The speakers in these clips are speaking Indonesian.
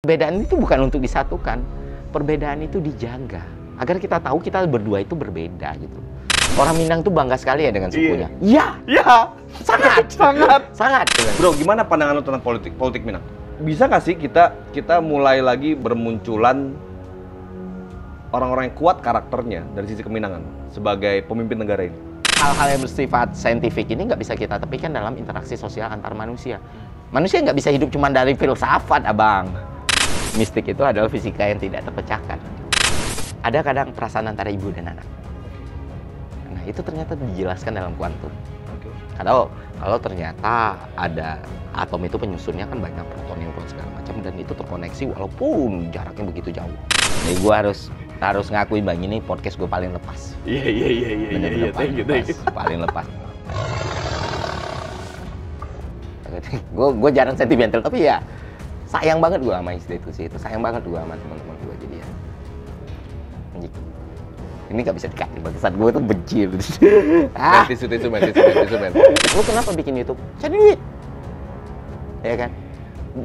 Perbedaan itu bukan untuk disatukan, perbedaan itu dijaga agar kita tahu kita berdua itu berbeda gitu. Orang Minang tuh bangga sekali ya dengan sukunya. Iya, iya, sangat, sangat. Bro, gimana pandangan lo tentang politik Minang? Bisa nggak sih kita mulai lagi bermunculan orang-orang yang kuat karakternya dari sisi keminangan sebagai pemimpin negara ini? Hal-hal yang bersifat saintifik ini nggak bisa kita tepikan dalam interaksi sosial antar manusia. Manusia nggak bisa hidup cuma dari filsafat, abang. Mistik itu adalah fisika yang tidak terpecahkan. Ada kadang perasaan antara ibu dan anak. Nah, itu ternyata dijelaskan dalam kuantum. Kalau ternyata ada atom itu penyusunnya kan banyak proton, neutron segala macam, dan itu terkoneksi walaupun jaraknya begitu jauh. Jadi gue harus ngakui bang, ini podcast gue paling lepas. Iya. Paling lepas. Gue jarang sentimental, tapi ya sayang banget gue sama institusi itu, sayang banget gue sama teman-teman gue. Jadi ya ini gak bisa dikasih, bagisan gue tuh benci. Men. Lu kenapa bikin YouTube? Cari duit, ya kan?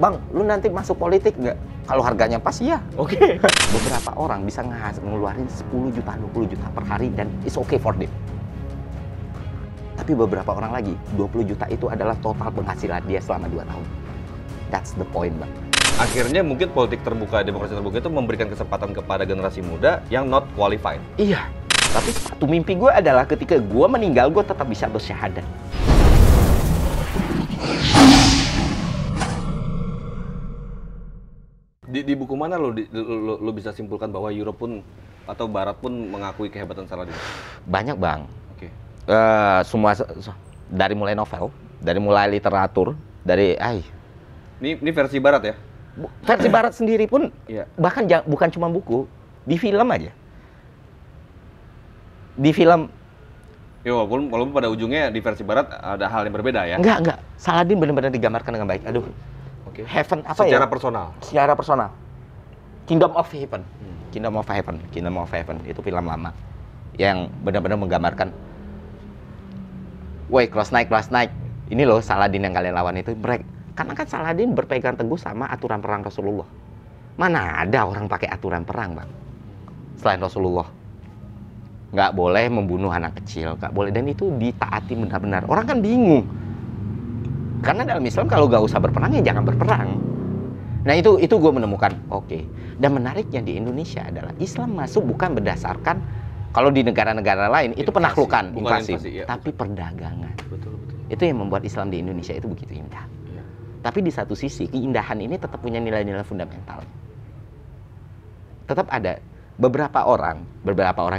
Bang, lu nanti masuk politik nggak? Kalau harganya pas, ya. Oke. Beberapa orang bisa ngeluarin 10 juta, 20 juta per hari dan it's okay for them. Tapi beberapa orang lagi, 20 juta itu adalah total penghasilan dia selama 2 tahun. That's the point, bang. Akhirnya mungkin politik terbuka, demokrasi terbuka itu memberikan kesempatan kepada generasi muda yang not qualified. Iya, tapi satu mimpi gue adalah ketika gue meninggal, gue tetap bisa bersyahadat. Di buku mana lo bisa simpulkan bahwa Europe pun atau Barat pun mengakui kehebatan Saladin? Banyak, bang. Oke. Semua dari mulai novel, dari mulai literatur, dari Ini versi Barat ya? Versi Barat sendiri pun, Iya. bahkan bukan cuma buku, di film aja. Di film. Ya walaupun pada ujungnya di versi Barat ada hal yang berbeda ya? Enggak. Saladin benar-benar digambarkan dengan baik. Aduh. Oke. Heaven apa Secara ya? personal? Secara personal. Kingdom of Heaven. Kingdom of Heaven. Kingdom of Heaven. Itu film lama. Yang benar-benar menggambarkan. Woi, cross night. Ini loh Saladin yang kalian lawan itu. Karena kan Saladin berpegang teguh sama aturan perang Rasulullah. Mana ada orang pakai aturan perang, bang? Selain Rasulullah. Nggak boleh membunuh anak kecil. Nggak boleh. Dan itu ditaati benar-benar. Orang kan bingung. Karena dalam Islam kalau nggak usah berperang, ya jangan berperang. Nah itu gue menemukan, oke. Dan menariknya di Indonesia adalah Islam masuk bukan berdasarkan, kalau di negara-negara lain itu penaklukan, invasi. Ya. Tapi perdagangan. Betul. Itu yang membuat Islam di Indonesia itu begitu indah. Tapi di satu sisi, keindahan ini tetap punya nilai-nilai fundamental. Tetap ada beberapa orang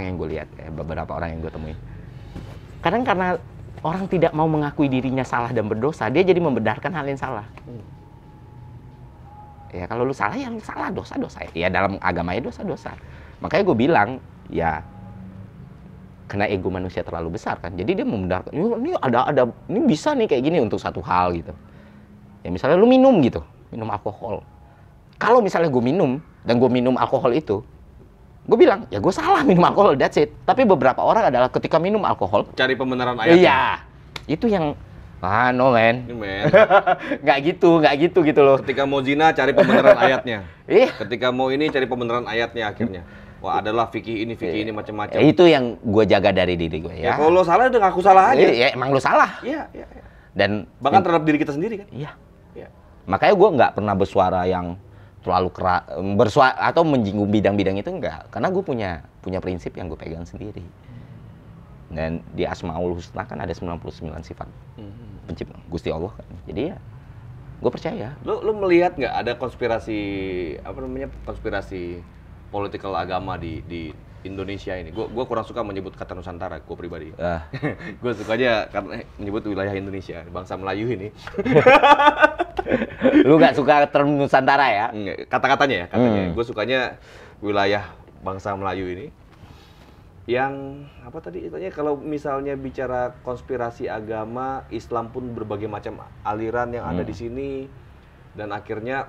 yang gue lihat, beberapa orang yang gue temui. Kadang karena orang tidak mau mengakui dirinya salah dan berdosa, dia jadi membenarkan hal yang salah. Ya kalau lu salah, ya lu salah, dosa-dosa. Ya dalam agamanya dosa-dosa. Makanya gue bilang, ya karena ego manusia terlalu besar kan. Jadi dia membenarkan, ini bisa nih kayak gini untuk satu hal gitu. Ya misalnya lu minum gitu, minum alkohol. Kalau misalnya gue minum, dan gue minum alkohol itu, gue bilang, ya gue salah minum alkohol, that's it. Tapi beberapa orang adalah ketika minum alkohol, cari pembenaran ayatnya. Iya, itu yang, no man. Nggak gitu loh. Ketika mau zina, cari pembenaran ayatnya. Ketika mau ini, cari pembenaran ayatnya akhirnya. Wah, adalah fikih ini macam-macam. Itu yang gue jaga dari diri gue ya. Kalau lo salah, udah ngaku salah aja. Ya emang lo salah. Iya. Dan bahkan terhadap diri kita sendiri kan. Iya. Makanya gue nggak pernah bersuara yang terlalu keras, bersuara atau menyinggung bidang-bidang itu enggak. Karena gue punya prinsip yang gue pegang sendiri. Dan di Asmaul Husna kan ada 99 sifat pencipta Gusti Allah kan. Jadi ya gue percaya. Lu melihat nggak ada konspirasi political agama di Indonesia ini? Gue kurang suka menyebut kata Nusantara, gue pribadi. Gue sukanya karena menyebut wilayah Indonesia, bangsa Melayu ini. Lu nggak suka term Nusantara ya? Kata-katanya ya, Gue sukanya wilayah bangsa Melayu ini. Yang apa tadi istilahnya, kalau misalnya bicara konspirasi agama, Islam pun berbagai macam aliran yang ada di sini, dan akhirnya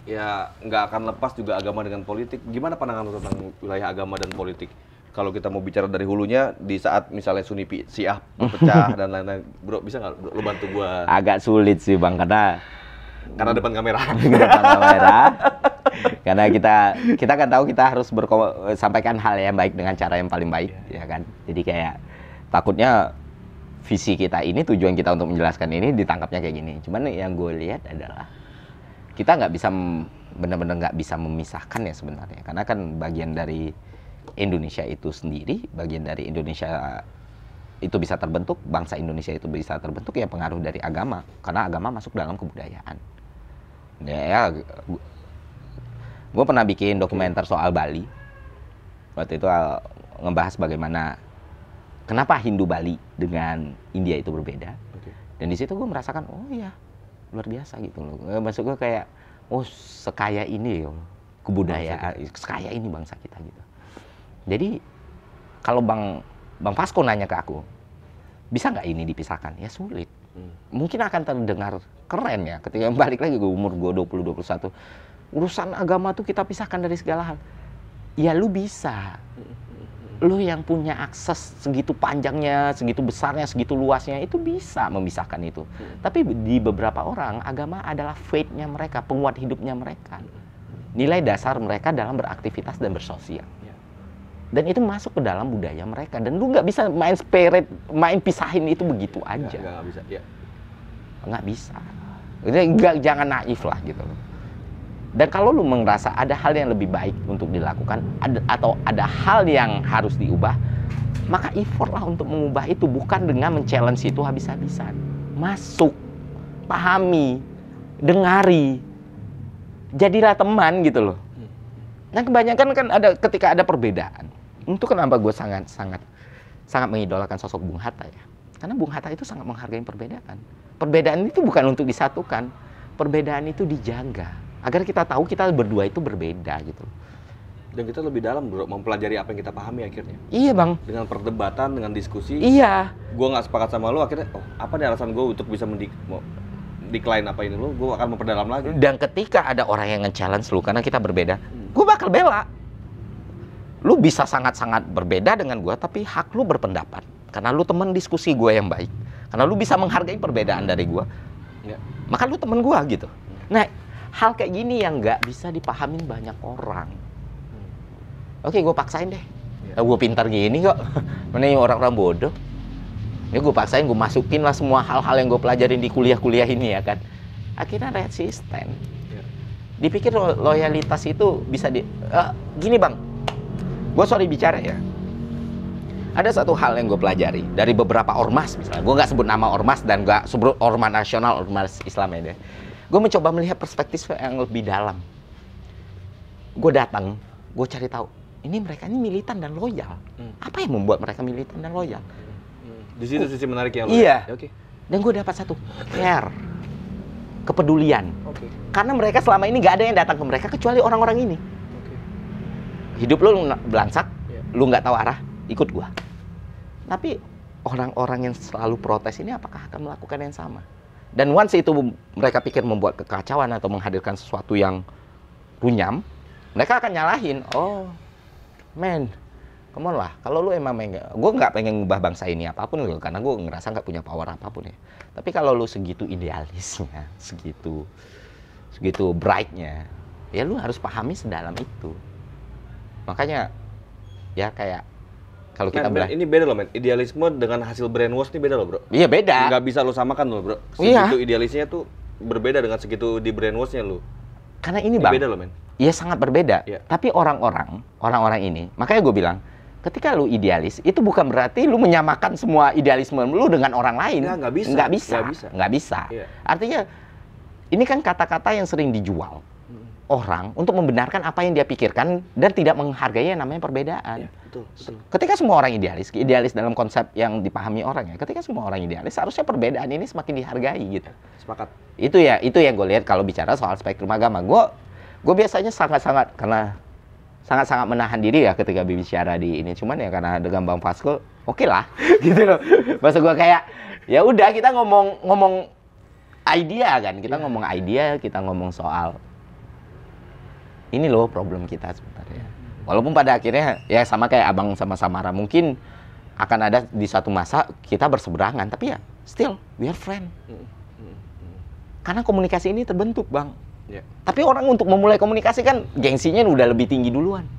ya nggak akan lepas juga agama dengan politik. Gimana pandangan lo tentang wilayah agama dan politik? Kalau kita mau bicara dari hulunya, di saat misalnya Sunni Syiah pecah dan lain-lain, bro, bisa nggak lo bantu gua? Agak sulit sih bang, karena Karena depan kamera. Depan kamera. Karena kita kan tahu kita harus sampaikan hal yang baik dengan cara yang paling baik, ya kan. Jadi kayak takutnya visi kita ini, tujuan kita untuk menjelaskan ini ditangkapnya kayak gini. Cuman yang gue lihat adalah kita nggak bisa benar-benar nggak bisa memisahkan ya sebenarnya, karena kan bagian dari Indonesia itu sendiri, bagian dari Indonesia itu bisa terbentuk, bangsa Indonesia itu bisa terbentuk ya pengaruh dari agama, karena agama masuk dalam kebudayaan. Ya, gue pernah bikin dokumenter soal Bali. Waktu itu ngebahas bagaimana kenapa Hindu Bali dengan India itu berbeda. Dan di situ gue merasakan, oh iya, luar biasa gitu loh. Maksud gue kayak, oh sekaya ini ya kebudayaan, sekaya ini bangsa kita gitu. Jadi kalau Bang Fasko nanya ke aku, bisa nggak ini dipisahkan? Ya sulit. Mungkin akan terdengar keren ya ketika balik lagi gue umur gue 20-21. Urusan agama tuh kita pisahkan dari segala hal. Ya lu bisa. Lu yang punya akses segitu panjangnya, segitu besarnya, segitu luasnya, itu bisa memisahkan itu. Tapi di beberapa orang, agama adalah faith-nya mereka, penguat hidupnya mereka. Nilai dasar mereka dalam beraktivitas dan bersosial. Dan itu masuk ke dalam budaya mereka. Dan lu nggak bisa main spirit, main pisahin itu begitu aja. Nggak bisa, ya. Nggak bisa. Jangan naif lah gitu. Dan kalau lu merasa ada hal yang lebih baik untuk dilakukan, atau ada hal yang harus diubah, maka effort lah untuk mengubah itu, bukan dengan men-challenge itu habis-habisan. Masuk, pahami, dengari, jadilah teman gitu loh. Nah kebanyakan kan ketika ada perbedaan, itu kenapa gue sangat mengidolakan sosok Bung Hatta ya. Karena Bung Hatta itu sangat menghargai perbedaan. Perbedaan itu bukan untuk disatukan, perbedaan itu dijaga. Agar kita tahu kita berdua itu berbeda gitu. Dan kita lebih dalam bro, mempelajari apa yang kita pahami akhirnya. Iya bang. Dengan perdebatan, dengan diskusi. Iya. Gue nggak sepakat sama lo, akhirnya, oh apa nih alasan gue untuk bisa decline apa ini lo, gue akan memperdalam lagi. Dan ketika ada orang yang nge-challenge lu karena kita berbeda, gue bakal bela. Lu bisa sangat-sangat berbeda dengan gue, tapi hak lu berpendapat. Karena lu teman diskusi gue yang baik. Karena lu bisa menghargai perbedaan dari gue. Ya. Maka lu teman gue gitu. Nah, hal kayak gini yang nggak bisa dipahamin banyak orang. Oke, gue paksain deh. Ya. Gue pintar gini kok. Mana yang orang-orang bodoh. Ya gue paksain, gue masukin lah semua hal-hal yang gue pelajarin di kuliah-kuliah ini ya kan. Akhirnya resisten. Ya. Dipikir loyalitas itu bisa gini bang. Gue sorry bicara ya. Ada satu hal yang gue pelajari dari beberapa ormas misalnya. Gue nggak sebut nama ormas dan nggak sebut ormas nasional, ormas Islam ya deh. Gue mencoba melihat perspektif yang lebih dalam. Gue datang, gue cari tahu. Ini mereka ini militan dan loyal. Apa yang membuat mereka militan dan loyal? Di situ sisi menarik yang iya. Ya, okay. Dan gue dapat satu care, kepedulian. Okay. Karena mereka selama ini nggak ada yang datang ke mereka kecuali orang-orang ini. Okay. Hidup lu belangsak, lu nggak tahu arah, ikut gue. Tapi orang-orang yang selalu protes ini apakah akan melakukan yang sama? Dan once itu mereka pikir membuat kekacauan atau menghadirkan sesuatu yang runyam, mereka akan nyalahin. Oh, man, come on lah. Kalau lu emang gue nggak pengen ngubah bangsa ini apapun loh, karena gue ngerasa nggak punya power apapun ya. Tapi kalau lu segitu idealisnya, segitu brightnya, ya lu harus pahami sedalam itu. Makanya, ya kayak kalau kita bilang ini beda loh men, idealisme dengan hasil brainwash ini beda loh bro. Iya beda. Nggak bisa lo samakan loh bro. Segitu idealisnya tuh berbeda dengan segitu di brainwashnya lo. Karena ini bang. Beda loh men. Iya sangat berbeda. Ya. Tapi orang-orang ini, makanya gue bilang, ketika lu idealis itu bukan berarti lu menyamakan semua idealisme lu dengan orang lain. Nggak bisa. Nggak bisa. Ya. Artinya ini kan kata-kata yang sering dijual orang untuk membenarkan apa yang dia pikirkan dan tidak menghargai yang namanya perbedaan. Ya, betul. Ketika semua orang idealis dalam konsep yang dipahami orang ya. Ketika semua orang idealis, harusnya perbedaan ini semakin dihargai gitu. Sepakat. Itu yang gue lihat kalau bicara soal spektrum agama. Gue biasanya sangat-sangat menahan diri ya ketika berbicara di ini. Cuman ya karena dengan Bang Fasko, oke lah, gitu loh. Maksud gue kayak ya udah kita ngomong idea kan, kita ngomong idea, kita ngomong soal ini loh problem kita sebenarnya. Walaupun pada akhirnya ya sama kayak Abang sama Samara, mungkin akan ada di suatu masa kita berseberangan, tapi ya still we are friend. Karena komunikasi ini terbentuk, Bang. Ya. Tapi orang untuk memulai komunikasi kan gengsinya udah lebih tinggi duluan.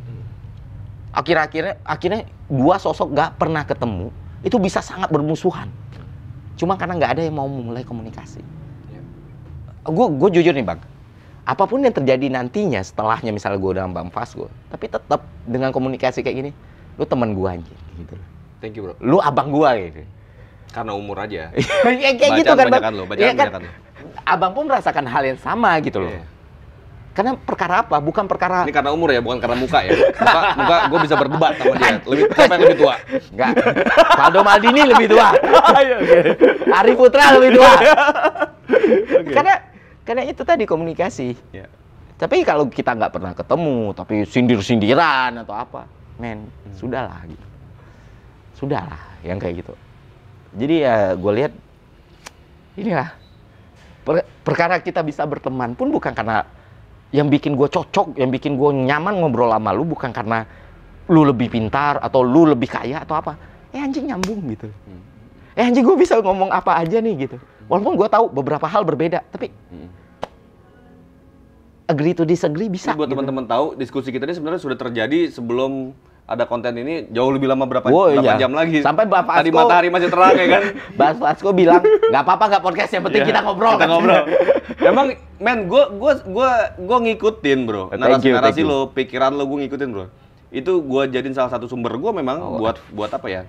Akhirnya dua sosok nggak pernah ketemu, itu bisa sangat bermusuhan. Cuma karena nggak ada yang mau memulai komunikasi. Gue jujur nih, Bang. Apapun yang terjadi nantinya setelahnya, misalnya gue udah Bang Fasgo, tapi tetap dengan komunikasi kayak gini, lu teman gue anjing gitu. Thank you, bro. Lu abang gue gitu. Karena umur aja. Ya, kayak gitu kan, Bang. Bacaan kan? banyakan lo. Abang pun merasakan hal yang sama gitu loh. Iya. Karena perkara apa? Bukan perkara... Ini karena umur ya, bukan karena muka ya. Muka gue bisa berdebat sama dia. Siapa yang lebih tua? Enggak. Faldo Maldini lebih tua. Ari Putra lebih tua. Karena itu tadi komunikasi. Ya. Tapi kalau kita nggak pernah ketemu, tapi sindir-sindiran atau apa, sudahlah gitu. Sudahlah, yang kayak gitu. Jadi ya gue lihat, inilah, perkara kita bisa berteman pun bukan karena yang bikin gue cocok, yang bikin gue nyaman ngobrol sama lu, bukan karena lu lebih pintar, atau lu lebih kaya, atau apa. Anjing nyambung gitu. Anjing gue bisa ngomong apa aja nih gitu. Walaupun gue tahu beberapa hal berbeda, tapi agree to disagree bisa. Ini buat teman-teman tahu, diskusi kita ini sebenarnya sudah terjadi sebelum ada konten ini jauh lebih lama berapa jam lagi. Sampai Bapak tadi matahari masih terang ya kan. Bang Fasko bilang nggak apa-apa nggak podcast, yang penting kita ngobrol. Kita ngobrol. Emang men, gue ngikutin bro. Narasi lo, pikiran lo gue ngikutin bro. Itu gue jadiin salah satu sumber gue memang buat apa ya?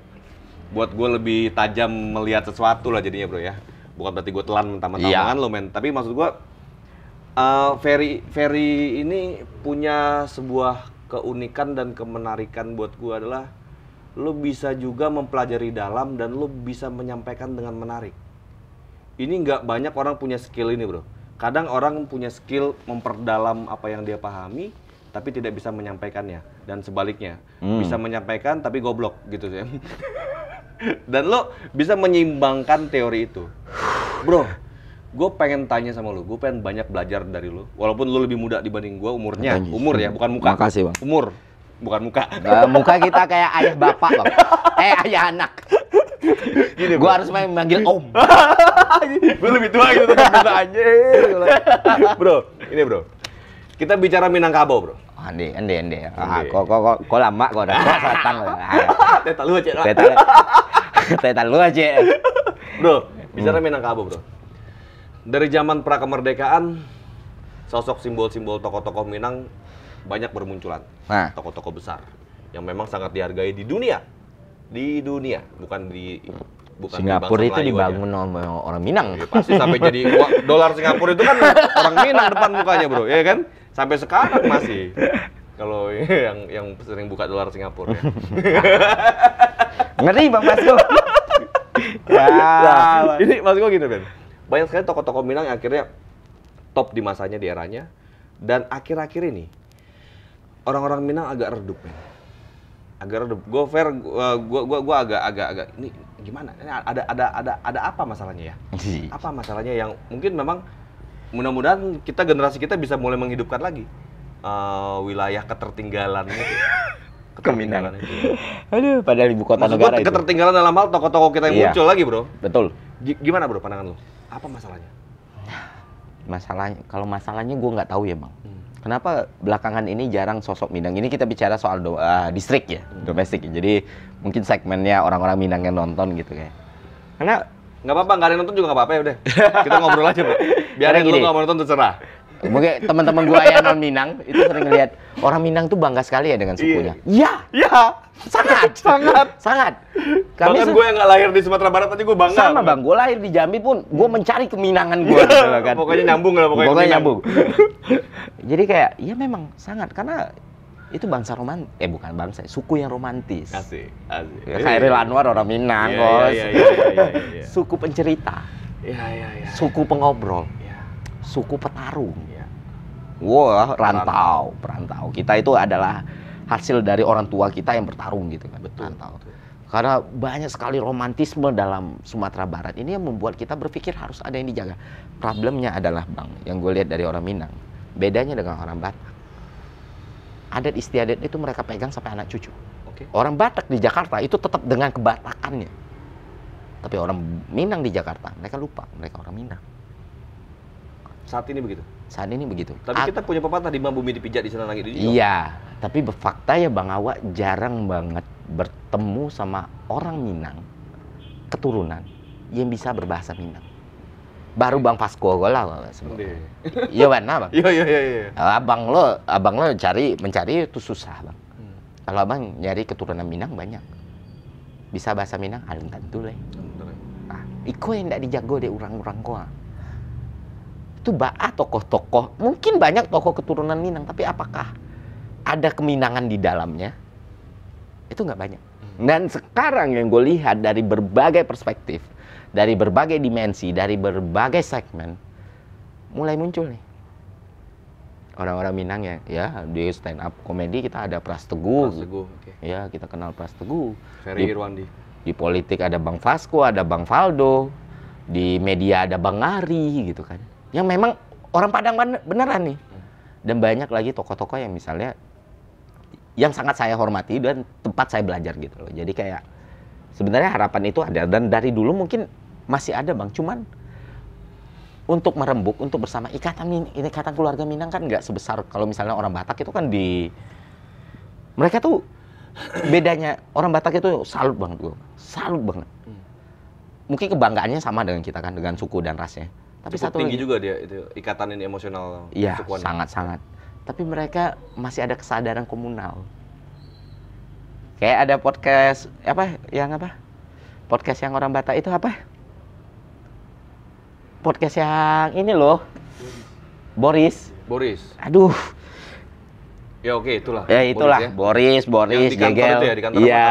Buat gue lebih tajam melihat sesuatu lah jadinya bro ya. Bukan berarti gue telan mentah-mentah lo men. Tapi maksud gue Ferry ini punya sebuah keunikan dan kemenarikan buat gue adalah lo bisa juga mempelajari dalam dan lo bisa menyampaikan dengan menarik. Ini nggak banyak orang punya skill ini bro. Kadang orang punya skill memperdalam apa yang dia pahami, tapi tidak bisa menyampaikannya. Dan sebaliknya, bisa menyampaikan tapi goblok gitu sih. Dan lo bisa menyeimbangkan teori itu. Bro, gue pengen tanya sama lo, gue pengen banyak belajar dari lo. Walaupun lo lebih muda dibanding gue umurnya. Umur ya, bukan muka. Makasih, Bang. Umur, bukan muka. Muka kita kayak ayah bapak, Bang. Ayah anak. Gini, gue harus manggil om. Gue lebih tua gitu tuh aja. Bro, ini bro. Kita bicara Minangkabau, bro. Ande. Kok lama kok udah satang. Teta lu aja. Teta lu aja. Bro, bicara Minangkabau, bro. Dari zaman prakemerdekaan, sosok simbol-simbol tokoh-tokoh Minang banyak bermunculan. Nah, tokoh-tokoh besar yang memang sangat dihargai di dunia. Di dunia, bukan Singapura di itu dibangun oleh orang Minang. Ya, pasti sampai jadi dolar Singapura itu kan orang Minang depan mukanya, bro. Ya kan? Sampai sekarang masih. Kalau yang sering buka dolar Singapura ya. Ngeri Bang Fasko. Nah, ini maksud gue gini, Ben. Banyak sekali tokoh-tokoh Minang yang akhirnya top di masanya, di eranya. Dan akhir-akhir ini orang-orang Minang agak redup, Ben. Agak redup. Gue agak ini gimana? Ini ada apa masalahnya ya? Apa masalahnya yang mungkin memang mudah-mudahan generasi kita bisa mulai menghidupkan lagi wilayah ketertinggalan itu. Keminang. Aduh, padahal ibu kota negara itu. Ketertinggalan dalam hal tokoh-tokoh kita yang muncul lagi, bro. Betul. Gimana, bro, pandangan lo? Apa masalahnya? Masalahnya gue nggak tahu ya, Bang. Kenapa belakangan ini jarang sosok Minang? Ini kita bicara soal distrik ya, domestik. Jadi mungkin segmennya orang-orang Minang yang nonton gitu kayak. Karena nggak apa-apa, nggak ada yang nonton juga nggak apa-apa ya udah. Kita ngobrol aja, bro. Biarin lu nggak mau nonton terserah. Mungkin teman-teman gue yang non Minang itu sering lihat orang Minang tuh bangga sekali ya dengan sukunya. Iya, sangat. Bahkan gue yang nggak lahir di Sumatera Barat aja gue bangga. Sama Bang, gue lahir di Jambi pun gue mencari keminangan gue. Gitu kan. Pokoknya nyambung lah, pokoknya nyambung. Jadi kayak, ya memang sangat karena itu bangsa bukan bangsa, suku yang romantis. Asik. Khairil Anwar orang Minang, bos. Iya. Suku pencerita. Iya. Suku pengobrol. Suku petarung. Wah, perantau. Kita itu adalah hasil dari orang tua kita yang bertarung gitu kan. Betul. Karena banyak sekali romantisme dalam Sumatera Barat. Ini yang membuat kita berpikir harus ada yang dijaga. Problemnya adalah, Bang, yang gue lihat dari orang Minang, bedanya dengan orang Batak. Adat istiadat itu mereka pegang sampai anak cucu. Orang Batak di Jakarta itu tetap dengan kebatakannya. Tapi orang Minang di Jakarta, mereka lupa mereka orang Minang. Saat ini begitu. Saat ini begitu. Tapi kita punya pepatah di bumi dipijak di sana langit dijunjung. Iya, tapi fakta ya Bang Awak jarang banget bertemu sama orang Minang keturunan yang bisa berbahasa Minang. Baru Bang Fasko lah sebenarnya. Iya benar Bang. Iya. Abang lo mencari itu susah Bang. Kalau Abang nyari keturunan Minang banyak. Bisa bahasa Minang alun tentu lah. Nah, iko yang tidak dijago deh orang-orang koa. Itu tokoh-tokoh, mungkin banyak tokoh keturunan Minang, tapi apakah ada keminangan di dalamnya? Itu nggak banyak. Dan sekarang yang gue lihat dari berbagai perspektif, dari berbagai dimensi, dari berbagai segmen, mulai muncul nih. Orang-orang Minang ya di stand up komedi kita ada Pras Teguh. Okay. Ya, kita kenal Pras Teguh. Ferry Irwandi. Di politik ada Bang Fasko, ada Bang Faldo. Di media ada Bang Ari gitu kan. Yang memang orang Padang beneran nih. Dan banyak lagi tokoh-tokoh yang misalnya yang sangat saya hormati dan tempat saya belajar gitu loh. Jadi kayak sebenarnya harapan itu ada dan dari dulu mungkin masih ada Bang. Cuman untuk merembuk, untuk bersama ikatan keluarga Minang kan nggak sebesar kalau misalnya orang Batak itu kan mereka tuh bedanya orang Batak itu salut banget gue, salut banget. Mungkin kebanggaannya sama dengan kita kan, dengan suku dan rasnya. Tapi cukup satu tinggi lagi, juga dia itu ikatan ini emosional. iya sangat-sangat. Tapi mereka masih ada kesadaran komunal. Kayak ada podcast podcast yang orang Batak itu apa? Podcast yang ini loh, Boris. Aduh. Ya oke, itulah. Ya itulah, Boris yang di kantor Gegel. Itu ya, di kantor Iya.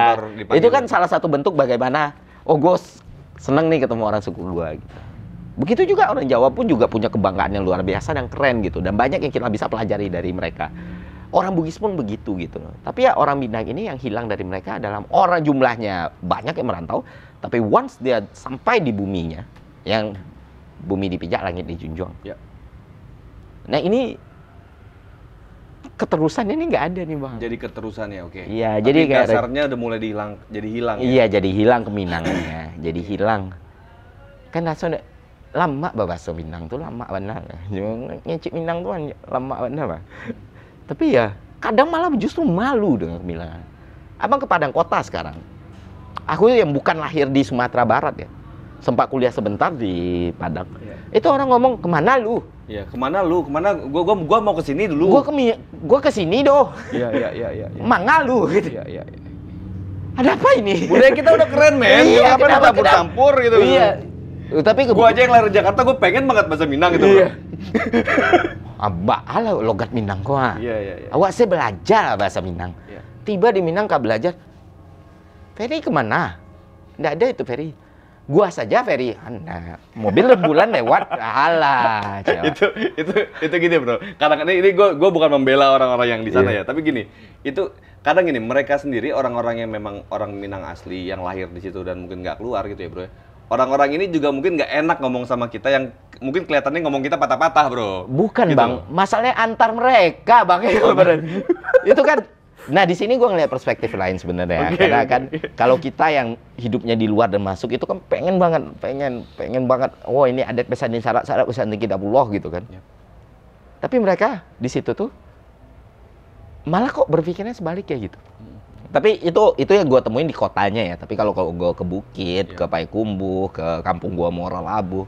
Itu kan dipanggil. salah satu bentuk bagaimana, gue seneng nih ketemu orang suku gue gitu. Begitu juga orang Jawa pun juga punya kebanggaan yang luar biasa dan keren gitu. Dan banyak yang kita bisa pelajari dari mereka. Orang Bugis pun begitu gitu. Tapi ya orang Minang ini yang hilang dari mereka adalah orang jumlahnya banyak yang merantau. Tapi once dia sampai di buminya, yang bumi dipijak, langit dijunjung. Ya. Nah ini keterusan ini nggak ada nih Bang. Jadi keterusannya, oke. Iya, Tapi jadi kayak dasarnya udah mulai jadi hilang. Iya, jadi hilang keminangannya. Jadi hilang. Kan dasarnya lama bahasa Minang tuh lama benar. Ngecik Minang tuh lama benar, Bang. Tapi ya kadang malah justru malu dengan keminangan. Abang ke Padang Kota sekarang. Aku yang bukan lahir di Sumatera Barat ya. Sempat kuliah sebentar di Padang. Iya. Itu orang ngomong, "Kemana lu?" Iya, kemana lu? Kemana? Gua mau ke sini dulu. Gua ke sini doh. Iya. Manga lu gitu. Iya. Ada apa ini? Budaya kita udah keren, men. Iya, Kenapa campur-campur gitu. Iya. Tapi Gua aja yang lahir di Jakarta, gua pengen banget bahasa Minang gitu. Iya. Abah ala logat Minang gua. Iya. Awak saya belajar bahasa Minang. Iya. Tiba di Minang kah belajar. Ferry kemana? Nggak ada itu Ferry. Gua saja Ferry. Nah, mobil rembulan lewat. Alah. itu gini bro. Kadang ini gue bukan membela orang-orang yang di sana ya, tapi gini, itu kadang gini mereka sendiri orang-orang yang memang orang Minang asli yang lahir di situ dan mungkin nggak keluar gitu ya bro. Orang-orang ini juga mungkin nggak enak ngomong sama kita yang mungkin kelihatannya ngomong kita patah-patah bro. Bukan gitu Bang, loh. masalahnya antar mereka Bang. Itu kan. Nah di sini gue ngeliat perspektif lain sebenarnya. Karena kan kalau kita yang hidupnya di luar dan masuk itu kan pengen banget. Oh ini adat pesanin syarat pesanin kitabullah gitu kan. Yep. Tapi mereka di situ tuh malah kok berpikirnya sebaliknya gitu. Tapi itu yang gue temuin di kotanya ya. Tapi kalau gue ke Bukit, ke Payakumbuh, ke kampung gue Muara Labu,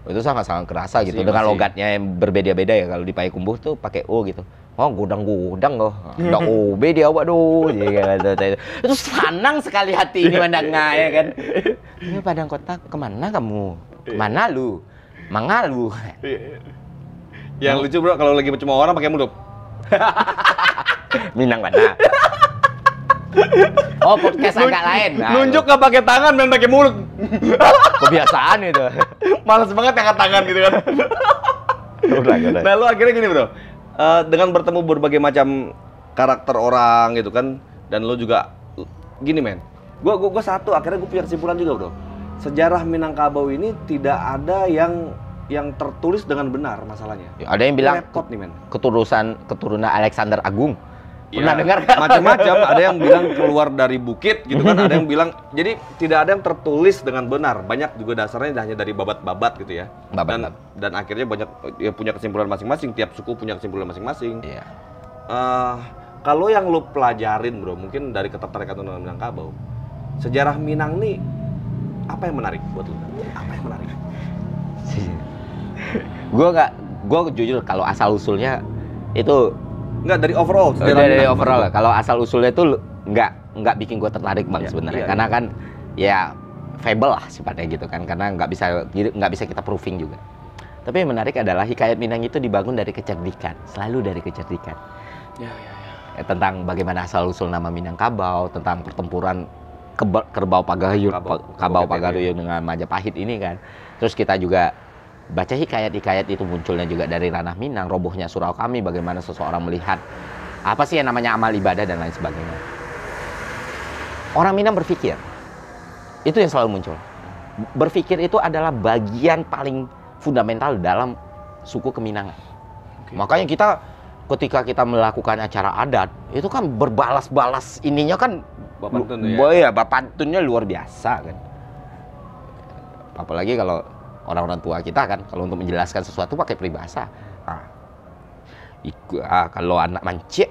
itu sangat-sangat kerasa gitu. Dengan logatnya yang berbeda-beda ya. Kalau di Payakumbuh tuh pakai O gitu. Oh gudang loh, ada OB dia waduh, itu senang sekali hati ini mendengar ya kan. Ini Padang Kota kemana kamu? Kemana lu? Manga lu? Yang lucu bro, kalau lagi cuma orang pakai mulut. Minang mana? Oh podcast agak lain. Nunjuk nggak pakai tangan dan pakai mulut. Kebiasaan itu. Males banget angkat tangan gitu kan. Nah lu akhirnya gini bro. Dengan bertemu berbagai macam karakter orang gitu kan, dan lo juga gini men, gue satu akhirnya gue punya kesimpulan juga bro, sejarah Minangkabau ini tidak ada yang tertulis dengan benar masalahnya. Ada yang bilang repot nih men, keturunan Alexander Agung, Pernah dengar nggak? Macam-macam. Ada yang bilang keluar dari bukit gitu kan. Ada yang bilang, jadi tidak ada yang tertulis dengan benar. Banyak juga dasarnya hanya dari babat-babat gitu ya. Dan akhirnya banyak ya punya kesimpulan masing-masing. Tiap suku punya kesimpulan masing-masing. Iya. Kalau yang lu pelajarin bro, mungkin dari ketertarikan dengan Minangkabau, sejarah Minang nih apa yang menarik buat lu? Apa yang menarik? Gue jujur kalau asal usulnya itu Enggak, dari overall. Dari overall. Kalau asal usulnya itu nggak bikin gue tertarik bang sebenarnya. Karena kan ya fable lah sifatnya gitu kan. Karena nggak bisa kita proving juga. Tapi yang menarik adalah hikayat Minang itu dibangun dari kecerdikan, selalu dari kecerdikan. Tentang bagaimana asal usul nama Minangkabau, tentang pertempuran Kerbau Pagayuh dengan Majapahit ini kan. Terus kita juga baca hikayat-hikayat itu munculnya juga dari ranah Minang, robohnya surau kami, bagaimana seseorang melihat apa sih yang namanya amal ibadah dan lain sebagainya. Orang Minang berpikir, itu yang selalu muncul. Berpikir itu adalah bagian paling fundamental dalam suku Keminangan. Makanya ketika kita melakukan acara adat, itu kan berbalas-balas ininya kan, Bapantunnya luar biasa kan. Apalagi kalau orang-orang tua kita kan, kalau untuk menjelaskan sesuatu pakai peribahasa. Kalau anak mancik,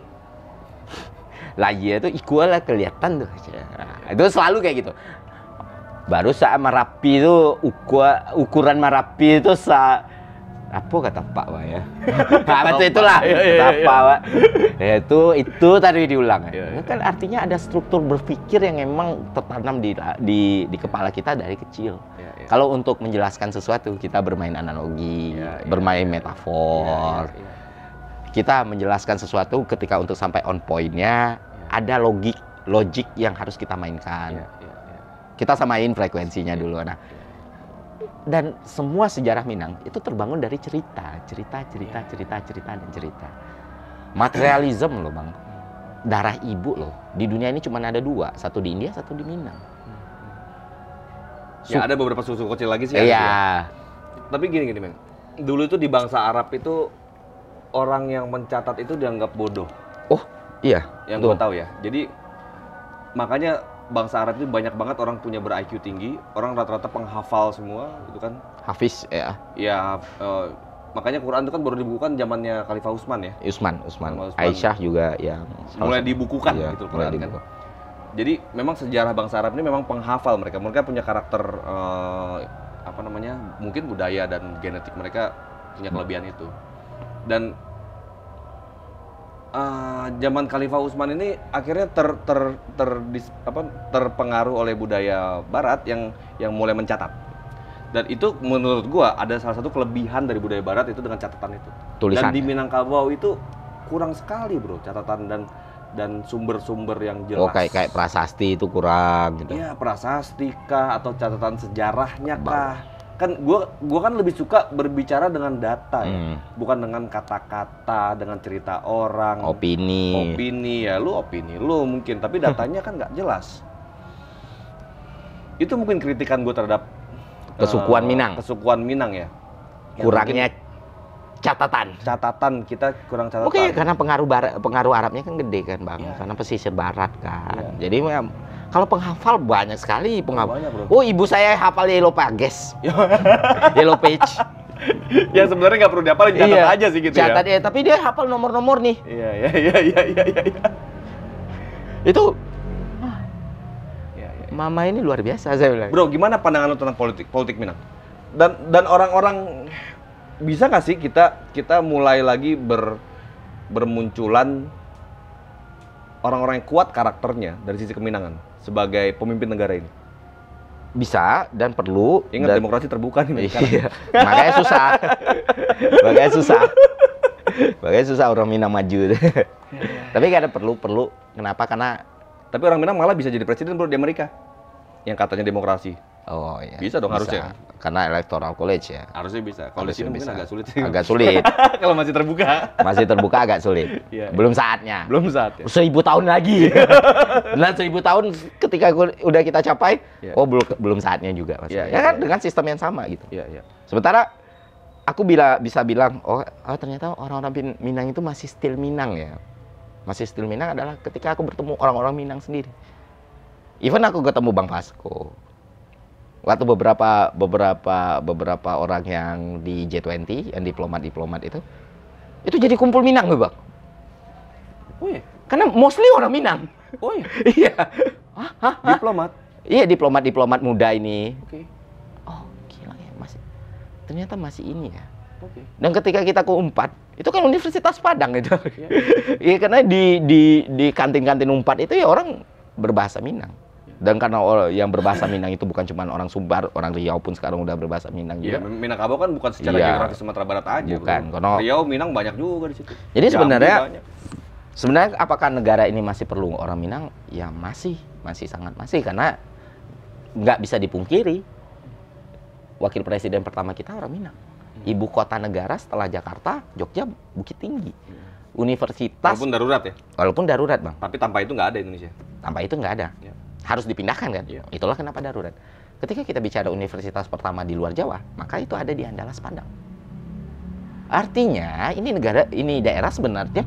lagi itu ikulah kelihatan tuh. Itu selalu kayak gitu. Baru saat Merapi itu ukuran Merapi itu apa kata Pak Pak ya? Itulah apa Pak. Itu tadi diulang. Kan artinya ada struktur berpikir yang memang tertanam di kepala kita dari kecil. Kalau untuk menjelaskan sesuatu, kita bermain analogi, bermain metafor. Kita menjelaskan sesuatu ketika untuk sampai on point-nya, ada logik yang harus kita mainkan. Kita samain frekuensinya dulu. Nah, dan semua sejarah Minang itu terbangun dari cerita. Materialism loh bang. Darah ibu loh. Di dunia ini cuma ada dua, satu di India, satu di Minang. Ya ada beberapa suku kecil lagi sih. Iya. Ya. Tapi gini men. Dulu itu di bangsa Arab itu orang yang mencatat itu dianggap bodoh. Oh iya. Yang gue tahu ya. Jadi makanya bangsa Arab itu banyak banget orang punya ber-IQ tinggi. Orang rata-rata penghafal semua gitu kan. Hafiz ya. Iya. Makanya Quran itu kan baru dibukukan zamannya Khalifah Utsman ya. Usman. Aisyah juga yang mulai dibukukan gitu Quran kan. Jadi memang sejarah bangsa Arab ini memang penghafal mereka. Mereka punya karakter mungkin budaya dan genetik mereka punya kelebihan itu. Dan zaman Khalifah Utsman ini akhirnya terpengaruh oleh budaya Barat yang mulai mencatat. Dan itu menurut gua ada salah satu kelebihan dari budaya Barat itu dengan catatan itu. Tulisan. Dan di Minangkabau itu kurang sekali bro catatan dan sumber-sumber yang jelas. Oh kayak prasasti itu kurang gitu. Iya, prasasti kah atau catatan sejarahnya kah? Kan gua kan lebih suka berbicara dengan data ya, bukan dengan kata-kata, dengan cerita orang. Opini ya, opini lu mungkin, tapi datanya kan nggak jelas. Itu mungkin kritikan gue terhadap kesukuan Minang. Kesukuan Minang ya. Kurangnya catatan kita kurang catatan. Oke, karena pengaruh Arabnya kan gede kan bang, karena pesisir barat kan. Jadi kalau penghafal banyak sekali penghafal. Banyak, bro. Oh ibu saya hafal Yellow Pages, Yellow Page. Ya sebenarnya nggak perlu dihafalin, catat aja sih gitu catat ya. Tapi dia hafal nomor-nomor nih. Iya. Itu Mama ini luar biasa saya bilang. Bro, gimana pandangan lo tentang politik Minang? Dan orang-orang bisa nggak sih kita mulai lagi bermunculan orang-orang yang kuat karakternya dari sisi keminangan sebagai pemimpin negara ini? Bisa dan perlu. Ingat demokrasi terbuka nih. Iya. Makanya susah orang Minang maju. Tapi kadang perlu. Kenapa? Karena tapi orang Minang malah bisa jadi presiden bro di Amerika yang katanya demokrasi. Oh iya. Bisa dong harusnya. Karena electoral college ya. Harusnya bisa. Kalau di sini mungkin agak sulit sih. Agak sulit. Kalau masih terbuka. Masih terbuka agak sulit. Belum saatnya. 1000 tahun lagi. Nah 1000 tahun ketika udah kita capai, belum saatnya juga. Kan dengan sistem yang sama gitu. Sementara aku bisa bilang, oh ternyata orang-orang Minang itu masih still Minang ya. masih still Minang adalah ketika aku bertemu orang-orang Minang sendiri. Even aku ketemu Bang Fasko. Waktu beberapa orang yang di G20, yang diplomat itu jadi kumpul Minang loh, Bang. Oh iya? Karena mostly orang Minang. Oh iya? Iya. Diplomat? Iya, diplomat muda ini. Oke. Oh, gila ya, ternyata masih ini ya. Oke. Dan ketika kita ke UNPAD, itu kan Universitas Padang itu. Iya, karena di kantin-kantin UNPAD itu ya orang berbahasa Minang. Dan karena yang berbahasa Minang itu bukan cuma orang Sumbar, orang Riau pun sekarang udah berbahasa Minang juga. Iya, Minangkabau kan bukan secara geografis Sumatera Barat aja. Bukan. Riau, Minang banyak juga di situ. Jadi sebenarnya apakah negara ini masih perlu orang Minang? Ya masih sangat masih, karena nggak bisa dipungkiri wakil presiden pertama kita orang Minang. Ibu kota negara setelah Jakarta, Jogja, Bukit Tinggi. Universitas. Walaupun darurat, Bang. Tapi tanpa itu nggak ada Indonesia. Tanpa itu nggak ada. Ya. Harus dipindahkan kan? Ya. Itulah kenapa darurat. Ketika kita bicara universitas pertama di luar Jawa, maka itu ada di Andalas Padang. Artinya ini daerah sebenarnya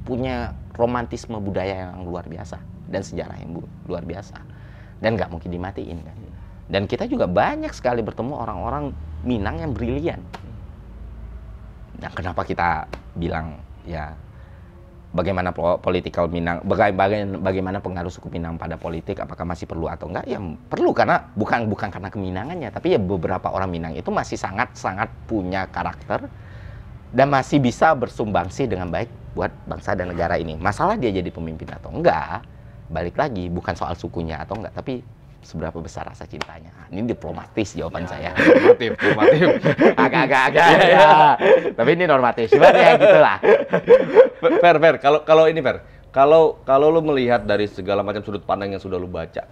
punya romantisme budaya yang luar biasa dan sejarah yang luar biasa, dan nggak mungkin dimatiin kan. Dan kita juga banyak sekali bertemu orang-orang Minang yang brilian. Dan kenapa kita bilang ya bagaimana political Minang, bagaimana pengaruh suku Minang pada politik, apakah masih perlu atau enggak? Ya perlu, karena bukan karena keminangannya, tapi ya beberapa orang Minang itu masih sangat punya karakter dan masih bisa bersumbangsi dengan baik buat bangsa dan negara ini. Masalah dia jadi pemimpin atau enggak, balik lagi bukan soal sukunya atau enggak, tapi seberapa besar rasa cintanya. Ini diplomatis jawaban saya. Normatif. Agak. Ya. Tapi ini normatif. Cuma ya gitulah. Fair. Kalau ini fair. Kalau lu melihat dari segala macam sudut pandang yang sudah lu baca,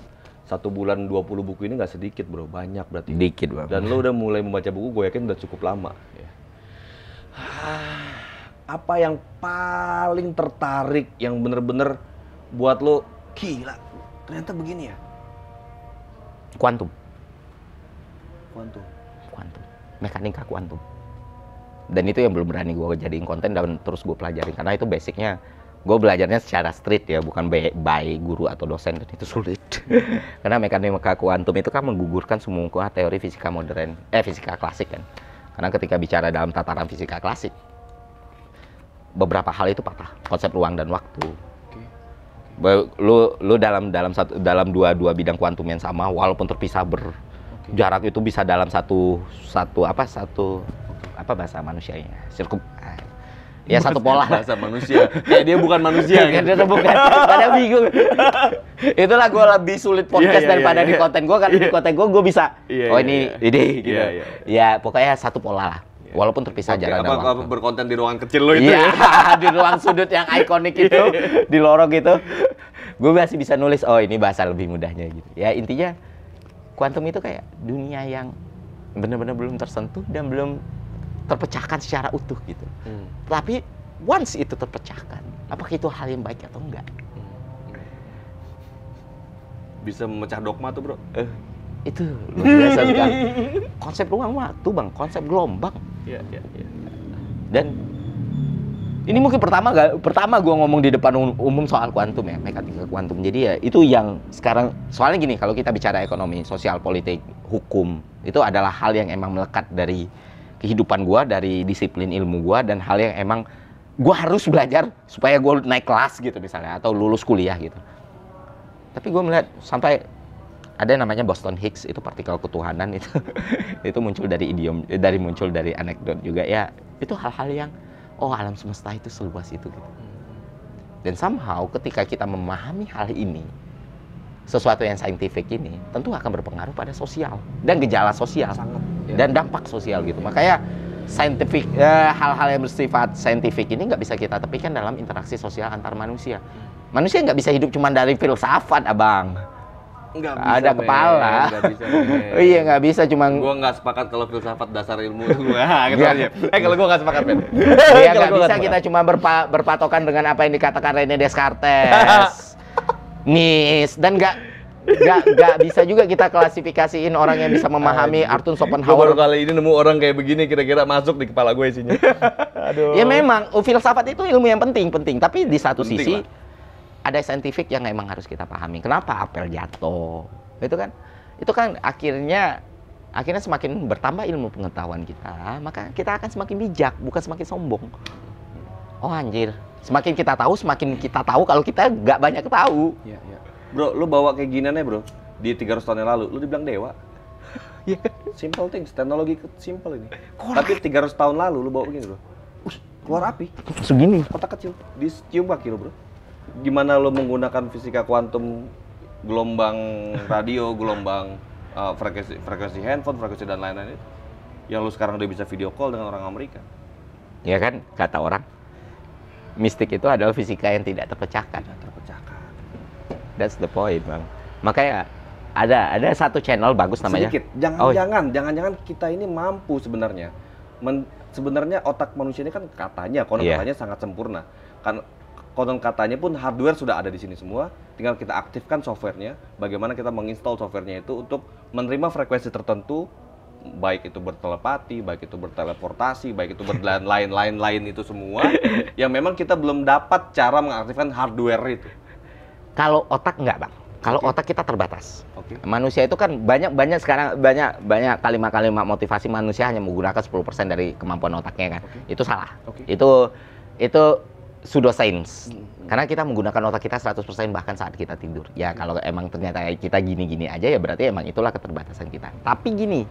1 bulan 20 buku ini nggak sedikit, bro. Banyak berarti. Dikit, Bang. Dan lu udah mulai membaca buku, gue yakin udah cukup lama. Ya. Apa yang paling tertarik, yang bener-bener buat lu gila, ternyata begini ya? Kuantum. Mekanika kuantum. Dan itu yang belum berani gue jadiin konten dan terus gue pelajarin, karena itu basicnya gue belajarnya secara street ya, bukan by guru atau dosen, dan itu sulit. Karena mekanika kuantum itu kan menggugurkan semua teori fisika modern, fisika klasik kan. Karena ketika bicara dalam tataran fisika klasik, beberapa hal itu patah, konsep ruang dan waktu. Lu dalam dua bidang kuantum yang sama, walaupun terpisah jarak itu bisa dalam satu bahasa manusianya, satu pola bahasa manusia. Kayak dia bukan manusia kan? Dia bukan. Kadang bingung. Itulah gue lebih sulit podcast daripada di konten gue, karena di konten gue bisa ini gitu. Ya pokoknya satu pola lah. Walaupun terpisah jarak dan waktu. Berkonten di ruangan kecil lo itu. Iya, di ruang sudut yang ikonik itu, di lorong itu. Gue masih bisa nulis, oh ini bahasa lebih mudahnya gitu. Ya intinya, kuantum itu kayak dunia yang benar-benar belum tersentuh dan belum terpecahkan secara utuh gitu. Tapi once itu terpecahkan, apakah itu hal yang baik atau enggak? Bisa memecah dogma tuh, bro. Itu luar biasa sekali. Konsep ruang waktu, Bang, konsep gelombang. Iya. Dan ini mungkin pertama gue ngomong di depan umum soal kuantum ya, mekanika kuantum. Jadi ya itu yang sekarang, soalnya gini, kalau kita bicara ekonomi, sosial, politik, hukum, itu adalah hal yang emang melekat dari kehidupan gue, dari disiplin ilmu gue, dan hal yang emang gue harus belajar supaya gue naik kelas gitu misalnya, atau lulus kuliah gitu. Tapi gue melihat sampai ada yang namanya Boston Higgs, itu partikel ketuhanan itu itu muncul dari muncul dari anekdot juga ya. Itu hal-hal yang alam semesta itu seluas itu gitu. Dan somehow ketika kita memahami hal ini, sesuatu yang saintifik ini tentu akan berpengaruh pada sosial dan gejala sosial. Sangat, ya. Dan dampak sosial gitu. Makanya saintifik, hal-hal yang bersifat saintifik ini nggak bisa kita tepikan dalam interaksi sosial antar manusia. Manusia nggak bisa hidup cuma dari filsafat, Abang. Nggak bisa, ada kepala. Nggak bisa, iya, nggak bisa cuma. Gue nggak sepakat kalau filsafat dasar ilmu itu gue. Gitu aja. Kalau gue nggak sepakat, Ben. Iya, nggak bisa kita cuma berpatokan dengan apa yang dikatakan René Descartes, Nietzsche, dan nggak bisa juga kita klasifikasiin orang yang bisa memahami Arthur Gue baru Schopenhauer. kali ini nemu orang kayak begini kira-kira masuk di kepala gue isinya. Aduh. Ya memang filsafat itu ilmu yang penting, tapi di satu Penting sisi lah. ada saintifik yang memang harus kita pahami. Kenapa apel jatuh? Itu kan akhirnya semakin bertambah ilmu pengetahuan kita, maka kita akan semakin bijak, bukan semakin sombong. Oh anjir, semakin kita tahu kalau kita nggak banyak tahu. Iya, iya. Bro, lu bawa kayak giniannya bro, di 300 tahun yang lalu, lu dibilang dewa. Iya. Simple things, teknologi simple ini. Tapi 300 tahun lalu lu bawa begini bro, keluar api, Segini. kotak kecil, dicium kaki lu bro. Gimana lu menggunakan fisika kuantum, gelombang radio, gelombang frekuensi handphone, frekuensi dan lain-lain itu, yang lu sekarang udah bisa video call dengan orang Amerika. Ya kan, kata orang, mistik itu adalah fisika yang tidak terpecahkan. Terpecahkan. That's the point, Bang. Makanya ada satu channel bagus namanya. Sedikit, jangan-jangan kita ini mampu sebenarnya. Sebenarnya otak manusia ini kan katanya, konon Iya. katanya sangat sempurna. Kan konon katanya pun hardware sudah ada di sini semua, tinggal kita aktifkan softwarenya. Bagaimana kita menginstal softwarenya itu untuk menerima frekuensi tertentu, baik itu bertelepati, baik itu berteleportasi, baik itu lain itu semua, yang memang kita belum dapat cara mengaktifkan hardware itu. Kalau otak enggak, Bang. Kalau Oke. otak kita terbatas. Oke. Manusia itu kan banyak sekarang banyak kalimat-kalimat motivasi manusia hanya menggunakan 10% dari kemampuan otaknya kan. Oke. Itu salah. Oke. Itu pseudosains. Karena kita menggunakan otak kita 100% bahkan saat kita tidur. Ya kalau emang ternyata kita gini-gini aja ya berarti emang itulah keterbatasan kita. Tapi gini,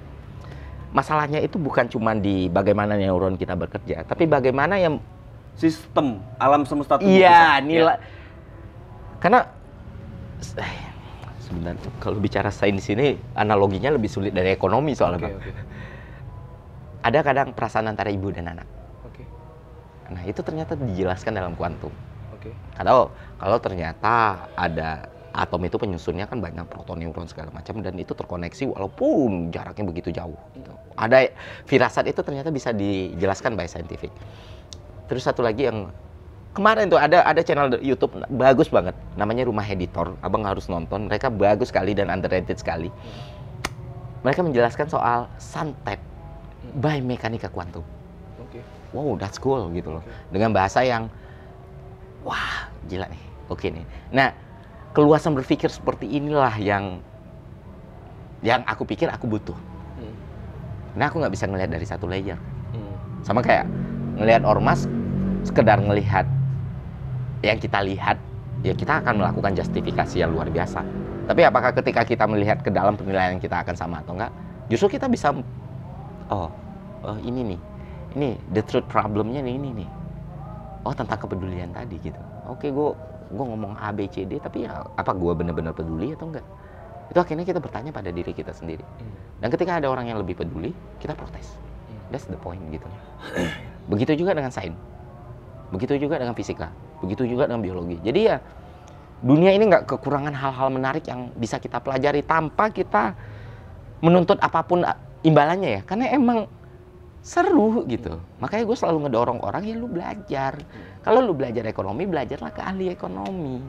masalahnya itu bukan cuma di bagaimana neuron kita bekerja, tapi bagaimana yang Sistem alam semesta tubuh iya kita. nilai. Karena sebenarnya kalau bicara sains ini analoginya lebih sulit dari ekonomi soalnya, Oke, Bang. oke. Ada kadang perasaan antara ibu dan anak. Oke. Nah, itu ternyata dijelaskan dalam kuantum. Oke. Kalau ternyata ada atom itu penyusunnya kan banyak proton, neutron segala macam dan itu terkoneksi walaupun jaraknya begitu jauh. Gitu. Ada firasat itu ternyata bisa dijelaskan by scientific. Terus satu lagi yang kemarin tuh ada channel YouTube bagus banget, namanya Rumah Editor. Abang harus nonton, mereka bagus sekali dan underrated sekali. Mereka menjelaskan soal santet by mekanika kuantum. Oke. Wow, that's cool gitu loh. Dengan bahasa yang wah, gila nih. Oke nih. Nah, keluasan berpikir seperti inilah yang aku pikir aku butuh. Nah, aku nggak bisa ngelihat dari satu layer. Sama kayak ngelihat ormas, sekedar ngelihat yang kita lihat, ya kita akan melakukan justifikasi yang luar biasa. Tapi apakah ketika kita melihat ke dalam penilaian kita akan sama atau enggak? Justru kita bisa, oh ini nih, ini the truth problemnya nih ini nih. Oh tentang kepedulian tadi gitu. Oke, gue ngomong A, B, C, D, tapi ya apa gue benar-benar peduli atau enggak? Itu akhirnya kita bertanya pada diri kita sendiri. Dan ketika ada orang yang lebih peduli, kita protes. That's the point gitu. Begitu juga dengan sains. Begitu juga dengan fisika. Begitu juga dengan biologi. Jadi ya, dunia ini nggak kekurangan hal-hal menarik yang bisa kita pelajari tanpa kita menuntut apapun imbalannya ya. Karena emang seru gitu. Makanya gue selalu ngedorong orang, ya lu belajar. Kalau lu belajar ekonomi, belajarlah ke ahli ekonomi.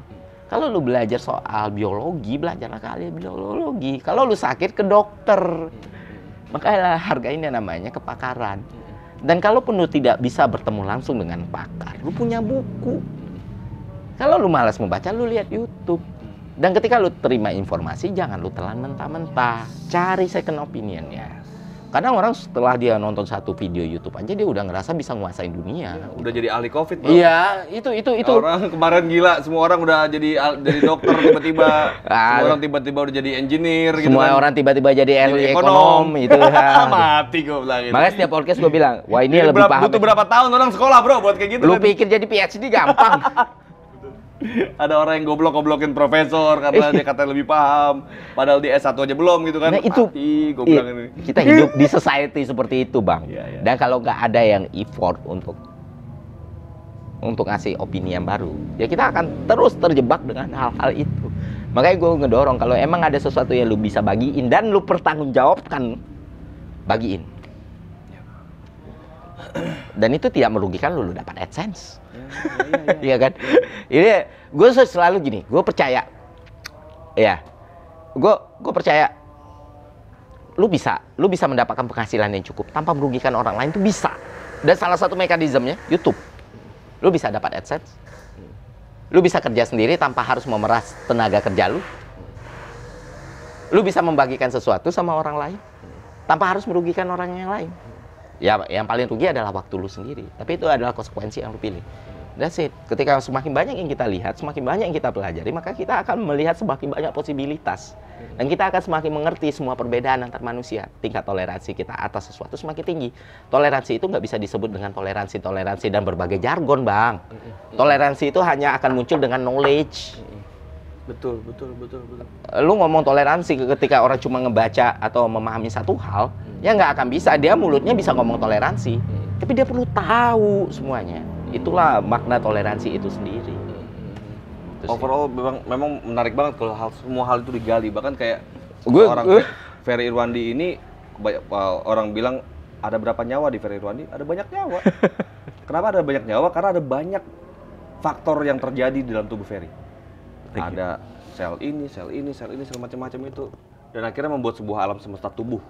Kalau lu belajar soal biologi, belajarlah ke ahli biologi. Kalau lu sakit, ke dokter. Makanya hargain yang namanya kepakaran. Dan kalaupun lu tidak bisa bertemu langsung dengan pakar, lu punya buku. Kalau lu malas membaca, lu lihat YouTube. Dan ketika lu terima informasi, jangan lu telan mentah-mentah. Cari second opinion-nya. Kadang orang setelah dia nonton satu video YouTube aja, dia udah ngerasa bisa nguasain dunia. Udah jadi ahli COVID, bro. Iya, itu. Orang kemarin gila, semua orang udah jadi dokter tiba-tiba. Semua orang tiba-tiba udah jadi engineer gitu Semua kan. orang tiba-tiba jadi ahli Jadi ekonom itu. Mati gue bilang gitu. Makanya setiap podcast gue bilang, wah ini Jadi lebih paham. butuh berapa tahun orang sekolah, bro, buat kayak gitu Lu kan. pikir jadi PhD gampang. Ada orang yang goblok-goblokin profesor karena dia katanya lebih paham. Padahal di S1 aja belum gitu kan. Nah itu, Mati, gue bilang ini. kita hidup di society seperti itu, Bang. Iya, iya. Dan kalau nggak ada yang effort untuk ngasih opini yang baru, ya kita akan terus terjebak dengan hal-hal itu. Makanya gue ngedorong, kalau emang ada sesuatu yang lu bisa bagiin dan lu pertanggungjawabkan, bagiin. Dan itu tidak merugikan lu dapat AdSense. Iya kan? Ini gue selalu gini, gue percaya ya gue percaya lu bisa mendapatkan penghasilan yang cukup tanpa merugikan orang lain, tuh bisa. Dan salah satu mekanismenya YouTube. Lu bisa dapat AdSense. Lu bisa kerja sendiri tanpa harus memeras tenaga kerja lu. Lu bisa membagikan sesuatu sama orang lain tanpa harus merugikan orang yang lain. Ya, yang paling rugi adalah waktu lu sendiri. Tapi itu adalah konsekuensi yang lu pilih. That's it. Ketika semakin banyak yang kita lihat, semakin banyak yang kita pelajari, maka kita akan melihat semakin banyak posibilitas. Dan kita akan semakin mengerti semua perbedaan antar manusia. Tingkat toleransi kita atas sesuatu semakin tinggi. Toleransi itu nggak bisa disebut dengan toleransi dan berbagai jargon, Bang. Toleransi itu hanya akan muncul dengan knowledge. Betul. Lu ngomong toleransi ketika orang cuma ngebaca atau memahami satu hal, ya nggak akan bisa. Dia mulutnya bisa ngomong toleransi, tapi dia perlu tahu semuanya. Itulah makna toleransi itu sendiri. Overall memang menarik banget kalau semua hal itu digali. Bahkan kayak Ferry Irwandi ini, orang bilang ada berapa nyawa di Ferry Irwandi? Ada banyak nyawa. Kenapa ada banyak nyawa? Karena ada banyak faktor yang terjadi di dalam tubuh Ferry. Ada sel ini, sel macam-macam itu. Dan akhirnya membuat sebuah alam semesta tubuh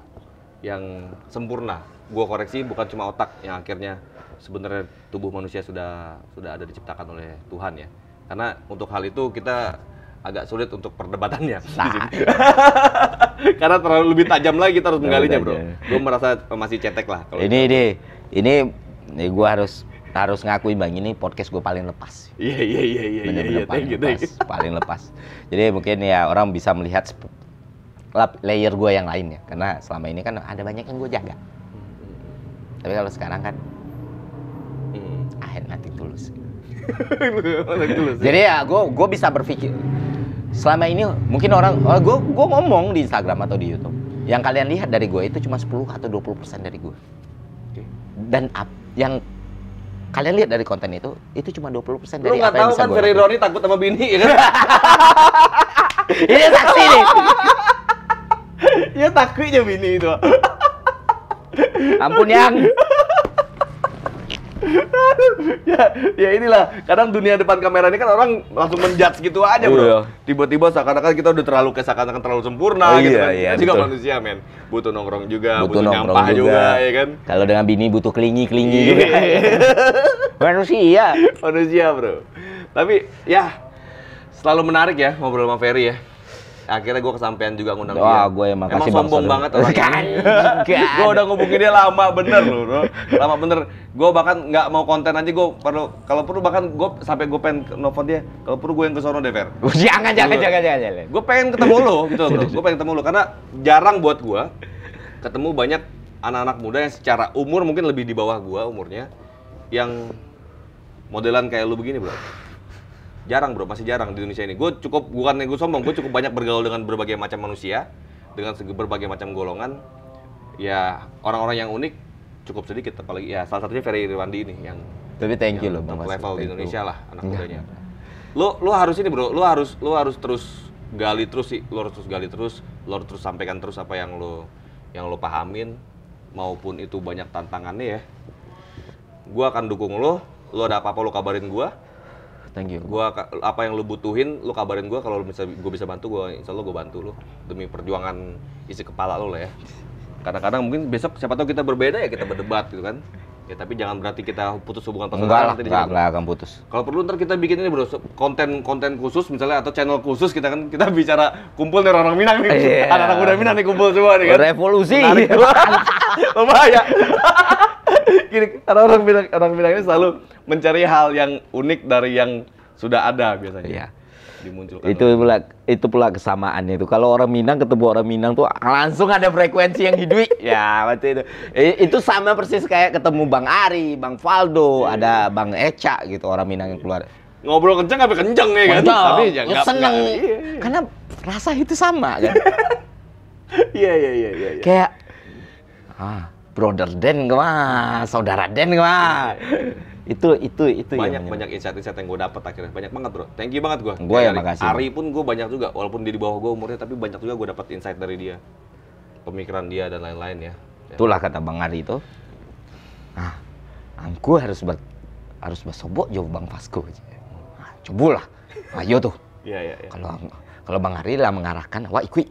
yang sempurna. Gua koreksi, bukan cuma otak yang akhirnya sebenarnya tubuh manusia sudah ada diciptakan oleh Tuhan ya. Karena untuk hal itu kita agak sulit untuk perdebatannya. Karena terlalu lebih tajam lagi kita harus menggalinya, bro. Gue merasa masih cetek lah. Ini gue harus ngakuin, Bang, ini podcast gue paling lepas. Iya. Paling lepas. Jadi mungkin ya orang bisa melihat layer gue yang lain ya. Karena selama ini kan ada banyak yang gue jaga. Tapi kalau sekarang kan nanti tulus. Jadi ya gue bisa berpikir selama ini mungkin orang gue ngomong di Instagram atau di YouTube, yang kalian lihat dari gue itu cuma 10 atau 20% dari gue. Dan yang kalian lihat dari konten itu cuma 20% dari apa yang bisa gue. Lu nggak tahu kan Ferry Irwandi takut sama bini ya kan? Ini saksi nih. Ya takutnya bini itu. Ampun yang. ya inilah, kadang dunia depan kamera ini kan orang langsung menjudge gitu aja, bro. Tiba-tiba seakan-akan kita udah seakan-akan terlalu sempurna gitu kan. Kita juga manusia, men. Butuh nongkrong juga, butuh nyampah juga, ya kan. Kalau dengan bini butuh kelingi juga. Manusia, bro. Tapi ya selalu menarik ya ngobrol sama Ferry ya. Akhirnya gue kesampean juga ngundang dia. Wah, gue emang sombong banget orangnya. Gue udah ngubungin dia lama bener loh, bro. Lama bener. Gue bahkan nggak mau konten aja, gue kalau perlu bahkan gue sampai gue pengen nelfon dia. Kalau perlu gue yang ke sono deh, Fer. Jangan. Gue pengen ketemu lo, gitu bro. Gue pengen ketemu lo karena jarang buat gue ketemu banyak anak-anak muda yang secara umur mungkin lebih di bawah gue umurnya, yang modelan kayak lu begini, bro. Jarang, bro, masih jarang di Indonesia ini. Bukannya gue sombong, gue cukup banyak bergaul dengan berbagai macam manusia, dengan berbagai macam golongan. Ya, orang-orang yang unik cukup sedikit, apalagi ya salah satunya Ferry Irwandi ini yang. Tapi thank you loh, Bang. Level di Indonesia lah anak mudanya. Lu harus ini, bro. Lu harus terus gali terus sih. Lu harus terus gali terus. Lu harus terus sampaikan terus apa yang lu pahamin, maupun itu banyak tantangannya ya. Gua akan dukung lu. Lu ada apa-apa lu kabarin gua. Thank you. Apa yang lu butuhin, lu kabarin gua. Kalau gue bisa bantu, insya Allah gue bantu lu demi perjuangan isi kepala lu lah ya. Kadang-kadang mungkin besok siapa tahu kita berbeda ya, kita berdebat gitu kan. Ya tapi jangan berarti kita putus hubungan personal. Enggak akan putus. Kalau perlu ntar kita bikin ini, bro, konten khusus misalnya atau channel khusus kita bicara kumpul nih orang Minang nih. Anak-anak muda Minang nih kumpul semua nih kan. Revolusi. Bahaya. Gini, orang Minang ini selalu mencari hal yang unik dari yang sudah ada biasanya. Iya. Dimunculkan. Itu pula kesamaannya itu. Kalau orang Minang ketemu orang Minang tuh langsung ada frekuensi yang hidup. Ya, waktu itu. Itu sama persis kayak ketemu Bang Ari, Bang Faldo, ada Bang Eca gitu, orang Minang yang keluar. Ngobrol kenceng tapi kenceng ya kan. Tapi ya seneng. Karena rasa itu sama kan. Iya. Kayak brother Den mah, saudara Den mah. Itu banyak insight-insight yang gue dapet akhirnya, banyak banget, bro. Thank you banget gue. Gue yang makasih. Ari pun gue banyak juga, walaupun dia di bawah gue umurnya, tapi banyak juga gue dapet insight dari dia, pemikiran dia dan lain-lain ya. Itulah kata Bang Ari itu. Aku harus bersobok jauh Bang Vasco. Cobalah, ayo tuh. Iya. Kalau Bang Hari lah mengarahkan, wah ikui,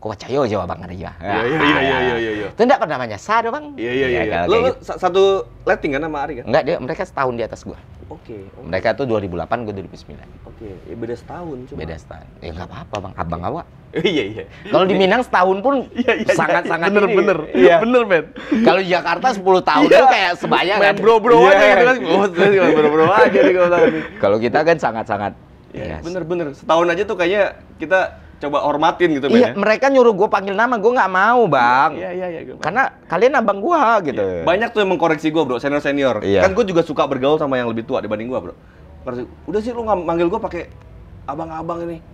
kau cayo Jawa Bang Hari ya. Iya. Itu enggak pernah menyasar Bang. Iya. Kalau Lu kayak gitu. satu letting kan sama Ari kan? Enggak, mereka setahun di atas gua. Oke. Mereka tuh 2008, gua 2009. Oke, ya beda setahun cuma. Beda setahun. Ya enggak apa-apa Bang, abang awak. Iya. Kalau di Minang setahun pun sangat-sangat ini. Bener. Iya. Bener, men. Kalau di Jakarta 10 tahun Iya. tuh kayak sebaya kan. Main bro-bro aja gitu kan. Oh, bro-bro aja nih kalau tahu nih. Kalau kita kan sangat-sangat Iya, bener. Setahun aja tuh kayaknya kita coba hormatin gitu, men. Iya, mereka nyuruh gue panggil nama, gue nggak mau, Bang. Iya. Karena kalian abang gue, gitu. Banyak tuh yang mengkoreksi gue, bro, senior. Iya. Kan gue juga suka bergaul sama yang lebih tua dibanding gue, bro. Udah sih lu nggak manggil gue pakai abang-abang ini.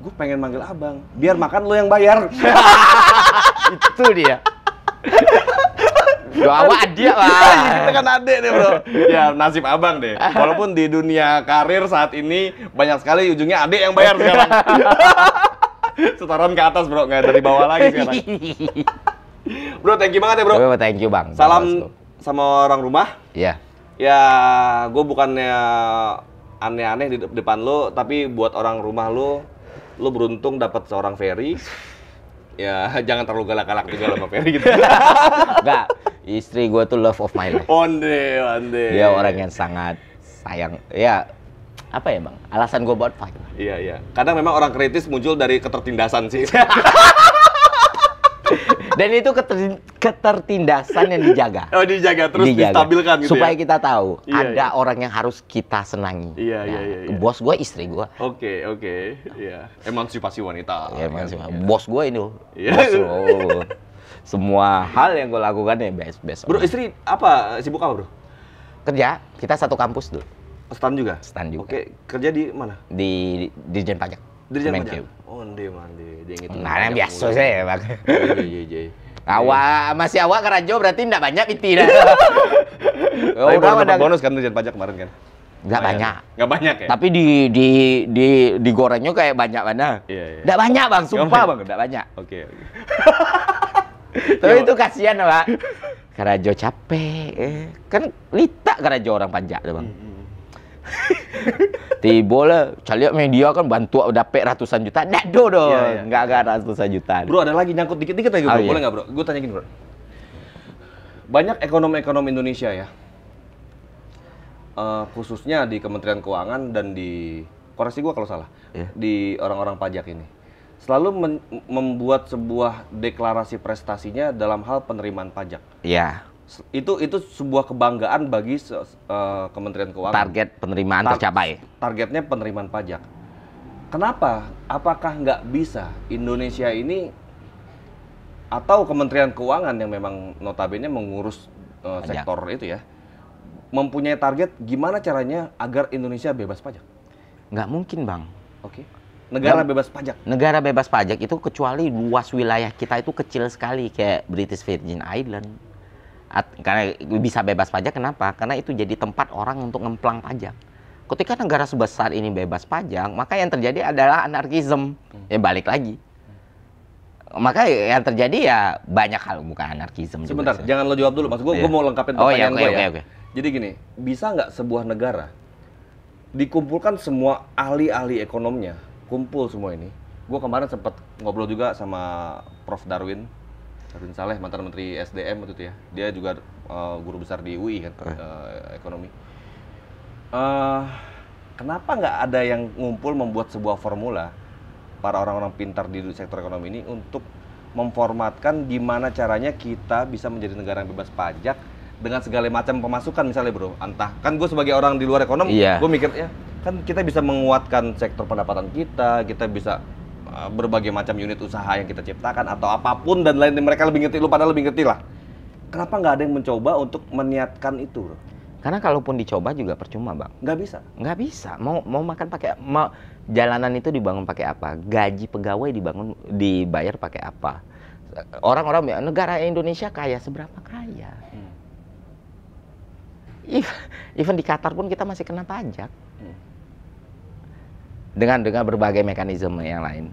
Gue pengen manggil abang, biar makan lu yang bayar. Itu dia. Doa dia, Bang. Kita kan adek deh, bro. Ya, nasib abang deh. Walaupun di dunia karir saat ini banyak sekali ujungnya adek yang bayar sekarang. Setoran ke atas, bro, nggak dari bawah lagi sekarang. Bro, thank you banget ya, bro. Thank you, Bang. Salam sama orang rumah. Iya. Ya, gue bukannya aneh-aneh di depan lo, tapi buat orang rumah lo beruntung dapat seorang Ferry. Ya, jangan terlalu galak-galak juga sama Ferry gitu. Enggak, istri gue tuh love of my life. Onde. Dia orang yang sangat sayang. Ya, apa ya, Bang? Alasan gue buat fight. Iya. Kadang memang orang kritis muncul dari ketertindasan sih. Dan itu ketertindasan yang dijaga. Oh, dijaga terus distabilkan gitu supaya ya. kita tahu Iya, ada orang yang harus kita senangi. Iya. Bos gue istri gue. Oke. Iya. Emansipasi wanita. Ya, kan? bos gue ini loh. Iya. Bos loh. Semua hal yang gue lakukan ya best. Bro, istri apa? Sibuk apa, bro? Kerja, kita satu kampus dulu. Stan juga? Stan juga. Oke, kerja di mana? Di Dirjen Pajak. Dirjen Kemenkeu. Pajak. Onde. Dia ngitung. Nah, yang biasa saya, Bang. Iya. Masih awak kerajo berarti enggak banyak piti dah. Tapi baru dapat bonus kan Dirjen Pajak kemarin kan? Enggak banyak. Nggak banyak ya? Tapi digorengnya kayak banyak mana? Iya. Enggak banyak, Bang, sumpah, Bang, enggak banyak. Oke. Tapi itu kasihan, Pak. Kerajo capek. Kan lita kerajo orang pajak tuh, Bang. Tiba lah, caliak media kan bantu dapat ratusan juta. Nggak do. Iya. Nggak ratusan juta. Bro, ada lagi nyangkut dikit-dikit lagi, bro. Iya. Boleh nggak, bro? Gue tanya gini, bro. Banyak ekonom Indonesia ya, khususnya di Kementerian Keuangan dan di, koreksi gue kalau salah, Iya. di orang-orang pajak ini, selalu membuat sebuah deklarasi prestasinya dalam hal penerimaan pajak. Iya. Itu sebuah kebanggaan bagi Kementerian Keuangan. Target penerimaan tercapai. Targetnya penerimaan pajak. Kenapa? Apakah nggak bisa Indonesia ini atau Kementerian Keuangan yang memang notabene mengurus sektor itu ya, mempunyai target gimana caranya agar Indonesia bebas pajak? Nggak mungkin, Bang. Oke. Negara bebas pajak. Negara bebas pajak itu kecuali luas wilayah kita itu kecil sekali kayak British Virgin Island. Karena bisa bebas pajak, kenapa? Karena itu jadi tempat orang untuk ngemplang pajak. Ketika negara sebesar ini bebas pajak, maka yang terjadi adalah anarkisme. Ya balik lagi. Maka yang terjadi ya banyak hal, bukan anarkisme. Sebentar, juga, jangan lo jawab dulu. Mas, gue mau lengkapin pertanyaan gue ya. Oke. Jadi gini, bisa nggak sebuah negara dikumpulkan semua ahli-ahli ekonomnya, kumpul semua ini. Gue kemarin sempat ngobrol juga sama Prof. Darwin Saleh, mantan Menteri SDM waktu itu ya. Dia juga guru besar di UI kan, ekonomi. Kenapa nggak ada yang ngumpul membuat sebuah formula para orang-orang pintar di sektor ekonomi ini untuk memformatkan gimana caranya kita bisa menjadi negara yang bebas pajak dengan segala macam pemasukan misalnya, bro. Entah, kan gue sebagai orang di luar ekonomi, gue mikir ya, kan kita bisa menguatkan sektor pendapatan kita bisa berbagai macam unit usaha yang kita ciptakan atau apapun dan lain, mereka lebih ngerti, lu padahal lebih ngerti lah. Kenapa nggak ada yang mencoba untuk meniatkan itu, bro? Karena kalaupun dicoba juga percuma, Bang. Nggak bisa. Nggak bisa. Mau makan pakai, jalanan itu dibangun pakai apa? Gaji pegawai dibayar pakai apa? Orang-orang negara Indonesia kaya, seberapa kaya? Even di Qatar pun kita masih kena pajak. Dengan berbagai mekanisme yang lain.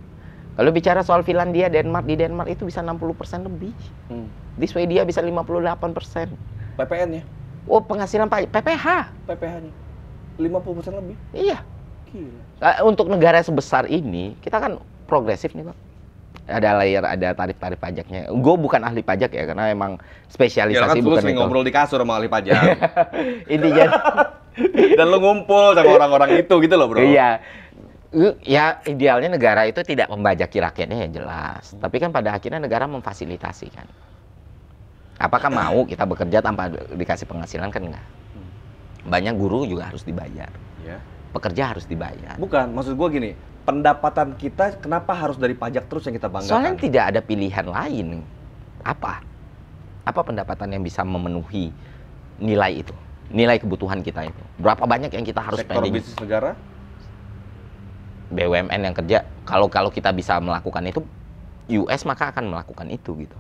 Kalau bicara soal Finlandia, di Denmark itu bisa 60% lebih. Di Swedia bisa 58%. PPN ya? Oh, penghasilan PPH. PPH-nya 50% lebih. Iya. Untuk negara sebesar ini, kita kan progresif nih, Bang. Ada layer, ada tarif-tarif pajaknya. Gue bukan ahli pajak ya, karena emang spesialisasi kan bukan sering itu. ngobrol di kasur sama ahli pajak. Intinya Dan lu ngumpul sama orang-orang itu gitu loh, Bro. iya. Ya idealnya negara itu tidak membajaki rakyatnya ya jelas. Tapi kan pada akhirnya negara memfasilitasi kan. Apakah mau kita bekerja tanpa dikasih penghasilan kan enggak? Banyak guru juga harus dibayar. Ya. Pekerja harus dibayar. Bukan, maksud gua gini, pendapatan kita kenapa harus dari pajak terus yang kita banggakan? Soalnya tidak ada pilihan lain. Apa? Apa pendapatan yang bisa memenuhi nilai itu? Nilai kebutuhan kita itu. Berapa banyak yang kita harus sektor spending? bisnis negara? BUMN yang kerja, kalau kita bisa melakukan itu, US maka akan melakukan itu gitu.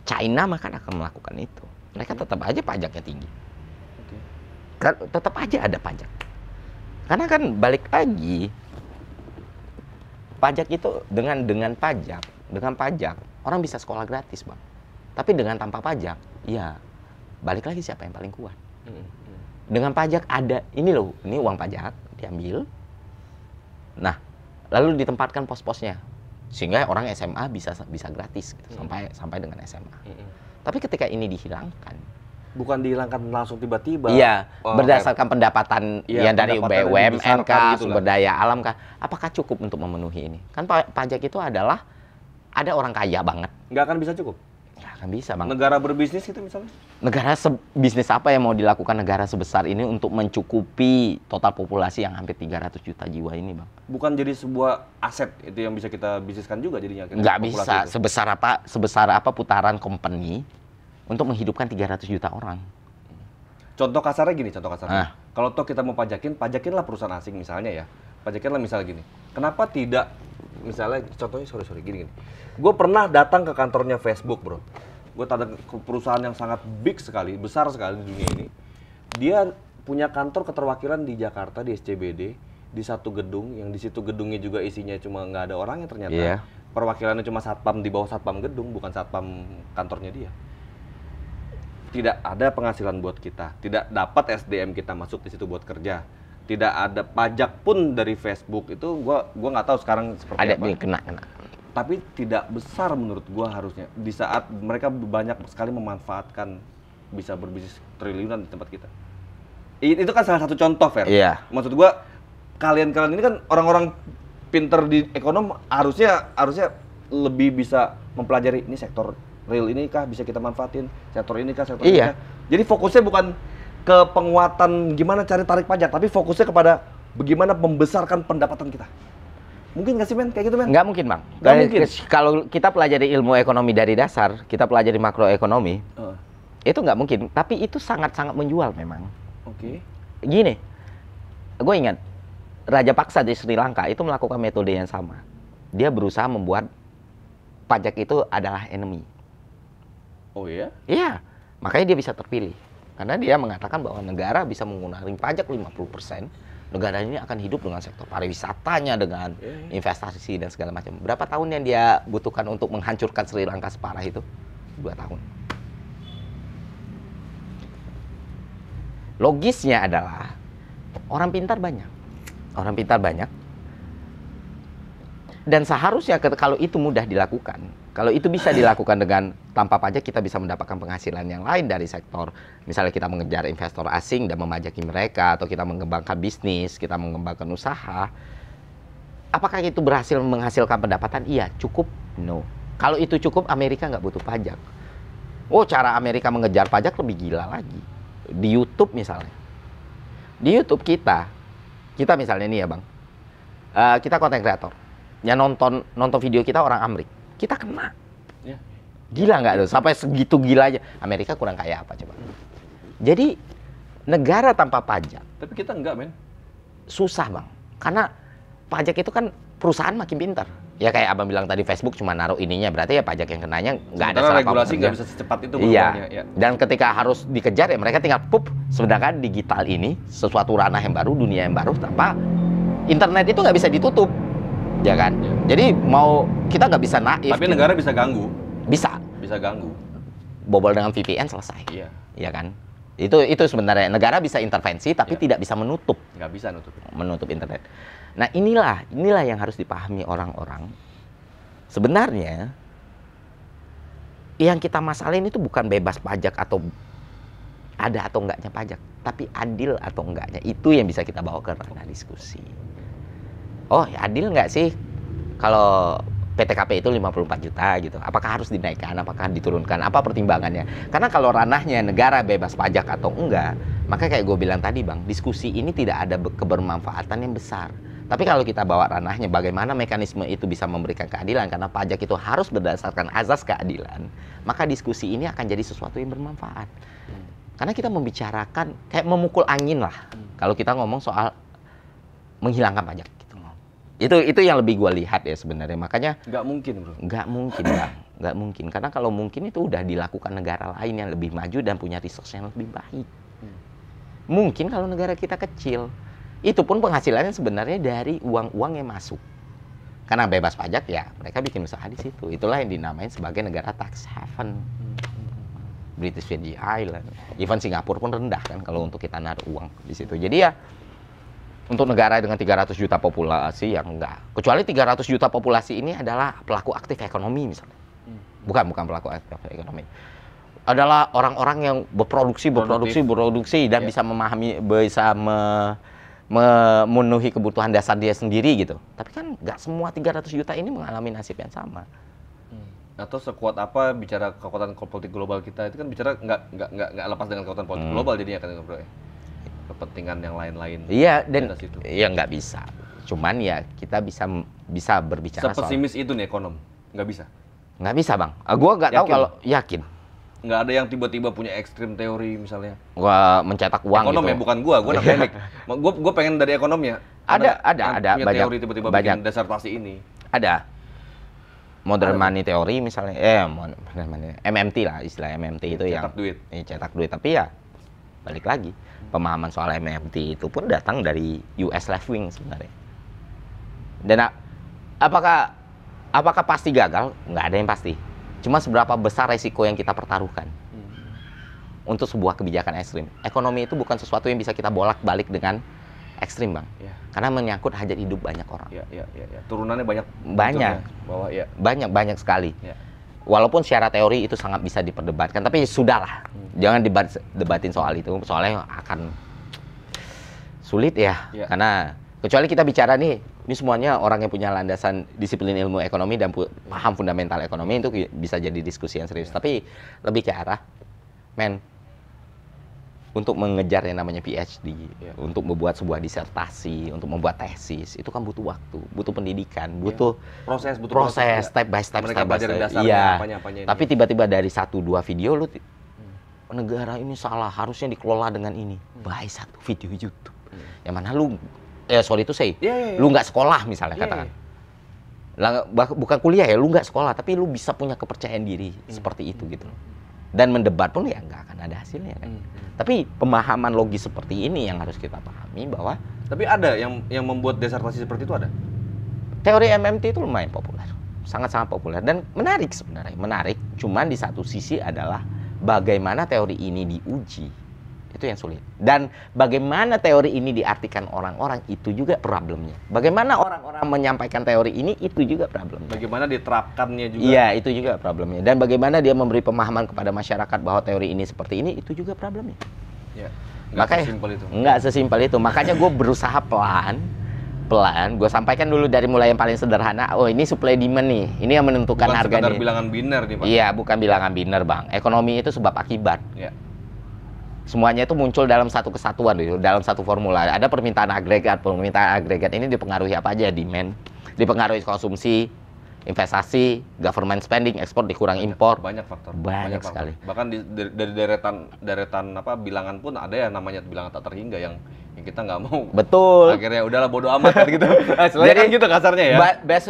China maka akan melakukan itu. Mereka tetap aja pajaknya tinggi. Tetap aja ada pajak. Karena kan balik lagi, pajak itu dengan pajak orang bisa sekolah gratis, Bang. Tapi dengan tanpa pajak, ya balik lagi siapa yang paling kuat. Dengan pajak ada ini loh, ini uang pajak diambil. Nah, lalu ditempatkan pos-posnya sehingga orang SMA bisa gratis gitu, sampai dengan SMA. Tapi ketika ini dihilangkan, bukan dihilangkan langsung tiba-tiba. Iya, berdasarkan pendapatan yang dari BUMN kah, gitu sumber daya alam kah, apakah cukup untuk memenuhi ini? Kan pajak itu adalah ada orang kaya banget. Nggak akan bisa cukup. Nggak akan bisa, Bang. Negara berbisnis gitu misalnya. Negara bisnis apa yang mau dilakukan negara sebesar ini untuk mencukupi total populasi yang hampir 300 juta jiwa ini, Bang? Bukan jadi sebuah aset itu yang bisa kita bisniskan juga jadinya. Nggak bisa. Itu. Sebesar apa putaran company untuk menghidupkan 300 juta orang. Contoh kasarnya gini, Kalau toh kita mau pajakinlah perusahaan asing misalnya ya. Pajakinlah misalnya gini. Kenapa tidak, misalnya contohnya sorry gini. Gue pernah datang ke kantornya Facebook, Bro. Gue datang ke perusahaan yang sangat big sekali, besar sekali di dunia ini. Dia punya kantor keterwakilan di Jakarta, di SCBD, di satu gedung, yang di situ gedungnya juga isinya cuma nggak ada orangnya ternyata. Yeah. Perwakilannya cuma satpam di bawah satpam gedung, bukan satpam kantornya dia. Tidak ada penghasilan buat kita, tidak dapat SDM kita masuk di situ buat kerja, tidak ada pajak pun dari Facebook itu. Gua nggak tahu sekarang seperti ada apa. Kena. Tapi tidak besar menurut gua harusnya. Di saat mereka banyak sekali memanfaatkan, bisa berbisnis triliunan di tempat kita. Itu kan salah satu contoh, Fer. Iya. Maksud gua kalian ini kan orang-orang pinter di ekonom, harusnya lebih bisa mempelajari ini sektor real ini kah bisa kita manfaatin, sektor ini kah, sektor ini kah. Jadi fokusnya bukan ke penguatan gimana cari tarik pajak, tapi fokusnya kepada bagaimana membesarkan pendapatan kita. Mungkin nggak sih, Men? Kayak gitu, Men? Nggak mungkin, Bang. Nggak mungkin. Kalau kita pelajari ilmu ekonomi dari dasar, kita pelajari makroekonomi, itu nggak mungkin. Tapi itu sangat-sangat menjual memang. Oke. Gini, gue ingat, Raja Paksa di Sri Lanka itu melakukan metode yang sama. Dia berusaha membuat pajak itu adalah enemy. Oh iya? Iya, makanya dia bisa terpilih. Karena dia mengatakan bahwa negara bisa menggunakan pajak 50%, negara ini akan hidup dengan sektor pariwisatanya, dengan investasi dan segala macam. Berapa tahun yang dia butuhkan untuk menghancurkan Sri Lanka separah itu? 2 tahun. Logisnya adalah orang pintar banyak. Orang pintar banyak. Dan seharusnya kalau itu mudah dilakukan, kalau itu bisa dilakukan dengan tanpa pajak, kita bisa mendapatkan penghasilan yang lain dari sektor. Misalnya kita mengejar investor asing dan memajaki mereka, atau kita mengembangkan bisnis, kita mengembangkan usaha. Apakah itu berhasil menghasilkan pendapatan? Iya. Cukup? No. Kalau itu cukup, Amerika nggak butuh pajak. Oh, cara Amerika mengejar pajak lebih gila lagi. Di YouTube misalnya. Di YouTube kita misalnya nih ya, Bang. Kita content creator. Yang nonton video kita orang Amerika. Kita kena. Ya. Gila nggak tuh? Sampai segitu gilanya. Amerika kurang kaya apa coba? Jadi negara tanpa pajak. Tapi kita enggak, Men. Susah, Bang. Karena pajak itu kan perusahaan makin pintar. Ya kayak Abang bilang tadi, Facebook cuma naruh ininya, berarti ya pajak yang kenanya nggak ada salah. Regulasi nggak bisa secepat itu. Iya. Ya. Dan ketika harus dikejar ya mereka tinggal pup. Sedangkan digital ini sesuatu ranah yang baru, dunia yang baru, tanpa internet itu nggak bisa ditutup. Ya kan? Ya. Jadi kita nggak bisa naif. Tapi negara bisa ganggu. Bisa ganggu. Bobol dengan VPN selesai. Iya. Iya kan? Itu sebenarnya negara bisa intervensi tapi Ya. tidak bisa menutup Nggak bisa nutup. internet. Nah, inilah yang harus dipahami orang-orang. Sebenarnya yang kita masalahin itu bukan bebas pajak atau ada atau enggaknya pajak, tapi adil atau enggaknya. Itu yang bisa kita bawa ke ranah diskusi. Oh, adil nggak sih kalau PTKP itu 54 juta gitu? Apakah harus dinaikkan? Apakah diturunkan? Apa pertimbangannya? Karena kalau ranahnya negara bebas pajak atau enggak, maka kayak gue bilang tadi Bang, diskusi ini tidak ada kebermanfaatan yang besar. Tapi kalau kita bawa ranahnya bagaimana mekanisme itu bisa memberikan keadilan, karena pajak itu harus berdasarkan azas keadilan, maka diskusi ini akan jadi sesuatu yang bermanfaat. Karena kita membicarakan kayak memukul angin lah. Kalau kita ngomong soal menghilangkan pajak. Itu yang lebih gue lihat ya sebenarnya. Makanya Nggak mungkin, bro. nggak mungkin Bang, nggak mungkin. Karena kalau mungkin itu udah dilakukan negara lain yang lebih maju dan punya resource yang lebih baik. Mungkin kalau negara kita kecil, itu pun penghasilannya sebenarnya dari uang-uang yang masuk. Karena bebas pajak ya, mereka bikin usaha di situ. Itulah yang dinamain sebagai negara tax haven. British Virgin Island, even Singapura pun rendah kan kalau untuk kita naruh uang di situ. Jadi ya untuk negara dengan 300 juta populasi yang enggak. Kecuali 300 juta populasi ini adalah pelaku aktif ekonomi misalnya. Bukan pelaku aktif ekonomi. Adalah orang-orang yang berproduksi dan bisa memahami, bisa memenuhi kebutuhan dasar dia sendiri gitu. Tapi kan nggak semua 300 juta ini mengalami nasib yang sama. Atau sekuat apa bicara kekuatan politik global kita itu kan bicara nggak lepas dengan kekuatan politik global jadinya kan, bro ya. Kepentingan yang lain-lain. Iya, dan ya nggak bisa. Cuman ya kita bisa berbicara sepesimis itu nih ekonom, nggak bisa. Nggak bisa Bang. Gua nggak tahu kalau yakin. Nggak ada yang tiba-tiba punya ekstrim teori misalnya. Gua mencetak uang ekonom gitu. Ya, bukan gua anak teknik. Gua pengen dari ekonomnya. Ada punya banyak teori tiba-tiba bikin disertasi ini. Ada. Modern money teori misalnya, modern money, MMT lah istilah MMT itu yang cetak duit. Tapi ya balik lagi, pemahaman soal MMT itu pun datang dari US left wing sebenarnya. Dan apakah pasti gagal? Nggak ada yang pasti. Cuma seberapa besar resiko yang kita pertaruhkan untuk sebuah kebijakan ekstrim. Ekonomi itu bukan sesuatu yang bisa kita bolak-balik dengan ekstrim Bang. Ya. Karena menyangkut hajat hidup banyak orang. Ya. Turunannya banyak. Bawah, ya. Banyak sekali. Ya. Walaupun secara teori itu sangat bisa diperdebatkan, tapi sudahlah. Jangan debatin soal itu, soalnya akan sulit ya. Karena kecuali kita bicara ini semuanya orang yang punya landasan disiplin ilmu ekonomi dan paham fundamental ekonomi itu bisa jadi diskusi yang serius. Tapi lebih ke arah, untuk mengejar yang namanya PhD, untuk membuat sebuah disertasi, untuk membuat tesis, itu kan butuh waktu, butuh pendidikan, butuh proses step by step. Iya. Tapi tiba-tiba dari 1-2 video lu negara ini salah, harusnya dikelola dengan ini. By satu video YouTube. Yang mana lu lu nggak sekolah misalnya katakan. Bukan kuliah ya, lu nggak sekolah, tapi lu bisa punya kepercayaan diri seperti itu gitu. Dan mendebat pun ya nggak akan ada hasilnya kan. Tapi pemahaman logis seperti ini yang harus kita pahami bahwa. Tapi ada yang membuat disertasi seperti itu ada. Teori MMT itu lumayan populer, sangat-sangat populer dan menarik sebenarnya. Menarik, cuman di satu sisi adalah bagaimana teori ini diuji. Itu yang sulit. Dan bagaimana teori ini diartikan orang-orang itu juga problemnya. Bagaimana orang-orang menyampaikan teori ini itu juga problemnya. Bagaimana diterapkannya juga. Iya, itu juga problemnya. Dan bagaimana dia memberi pemahaman kepada masyarakat bahwa teori ini seperti ini itu juga problemnya. Ya. Nggak sesimpel itu. Makanya gue berusaha pelan, gue sampaikan dulu dari mulai yang paling sederhana. Oh, ini supply demand nih. Ini yang menentukan harga nih. Bukan sekedar bilangan biner nih, Pak. Iya, bukan bilangan biner, Bang. Ekonomi itu sebab akibat. Ya. Semuanya itu muncul dalam satu kesatuan, dalam satu formula. Ada permintaan agregat ini dipengaruhi apa aja? Demand, dipengaruhi konsumsi, investasi, government spending, ekspor dikurang impor. Banyak faktor. Banyak sekali. Bahkan dari deretan bilangan pun ada ya namanya bilangan tak terhingga yang kita nggak mau. Betul. Akhirnya udahlah bodo amat kan gitu. Jadi kan gitu kasarnya ya.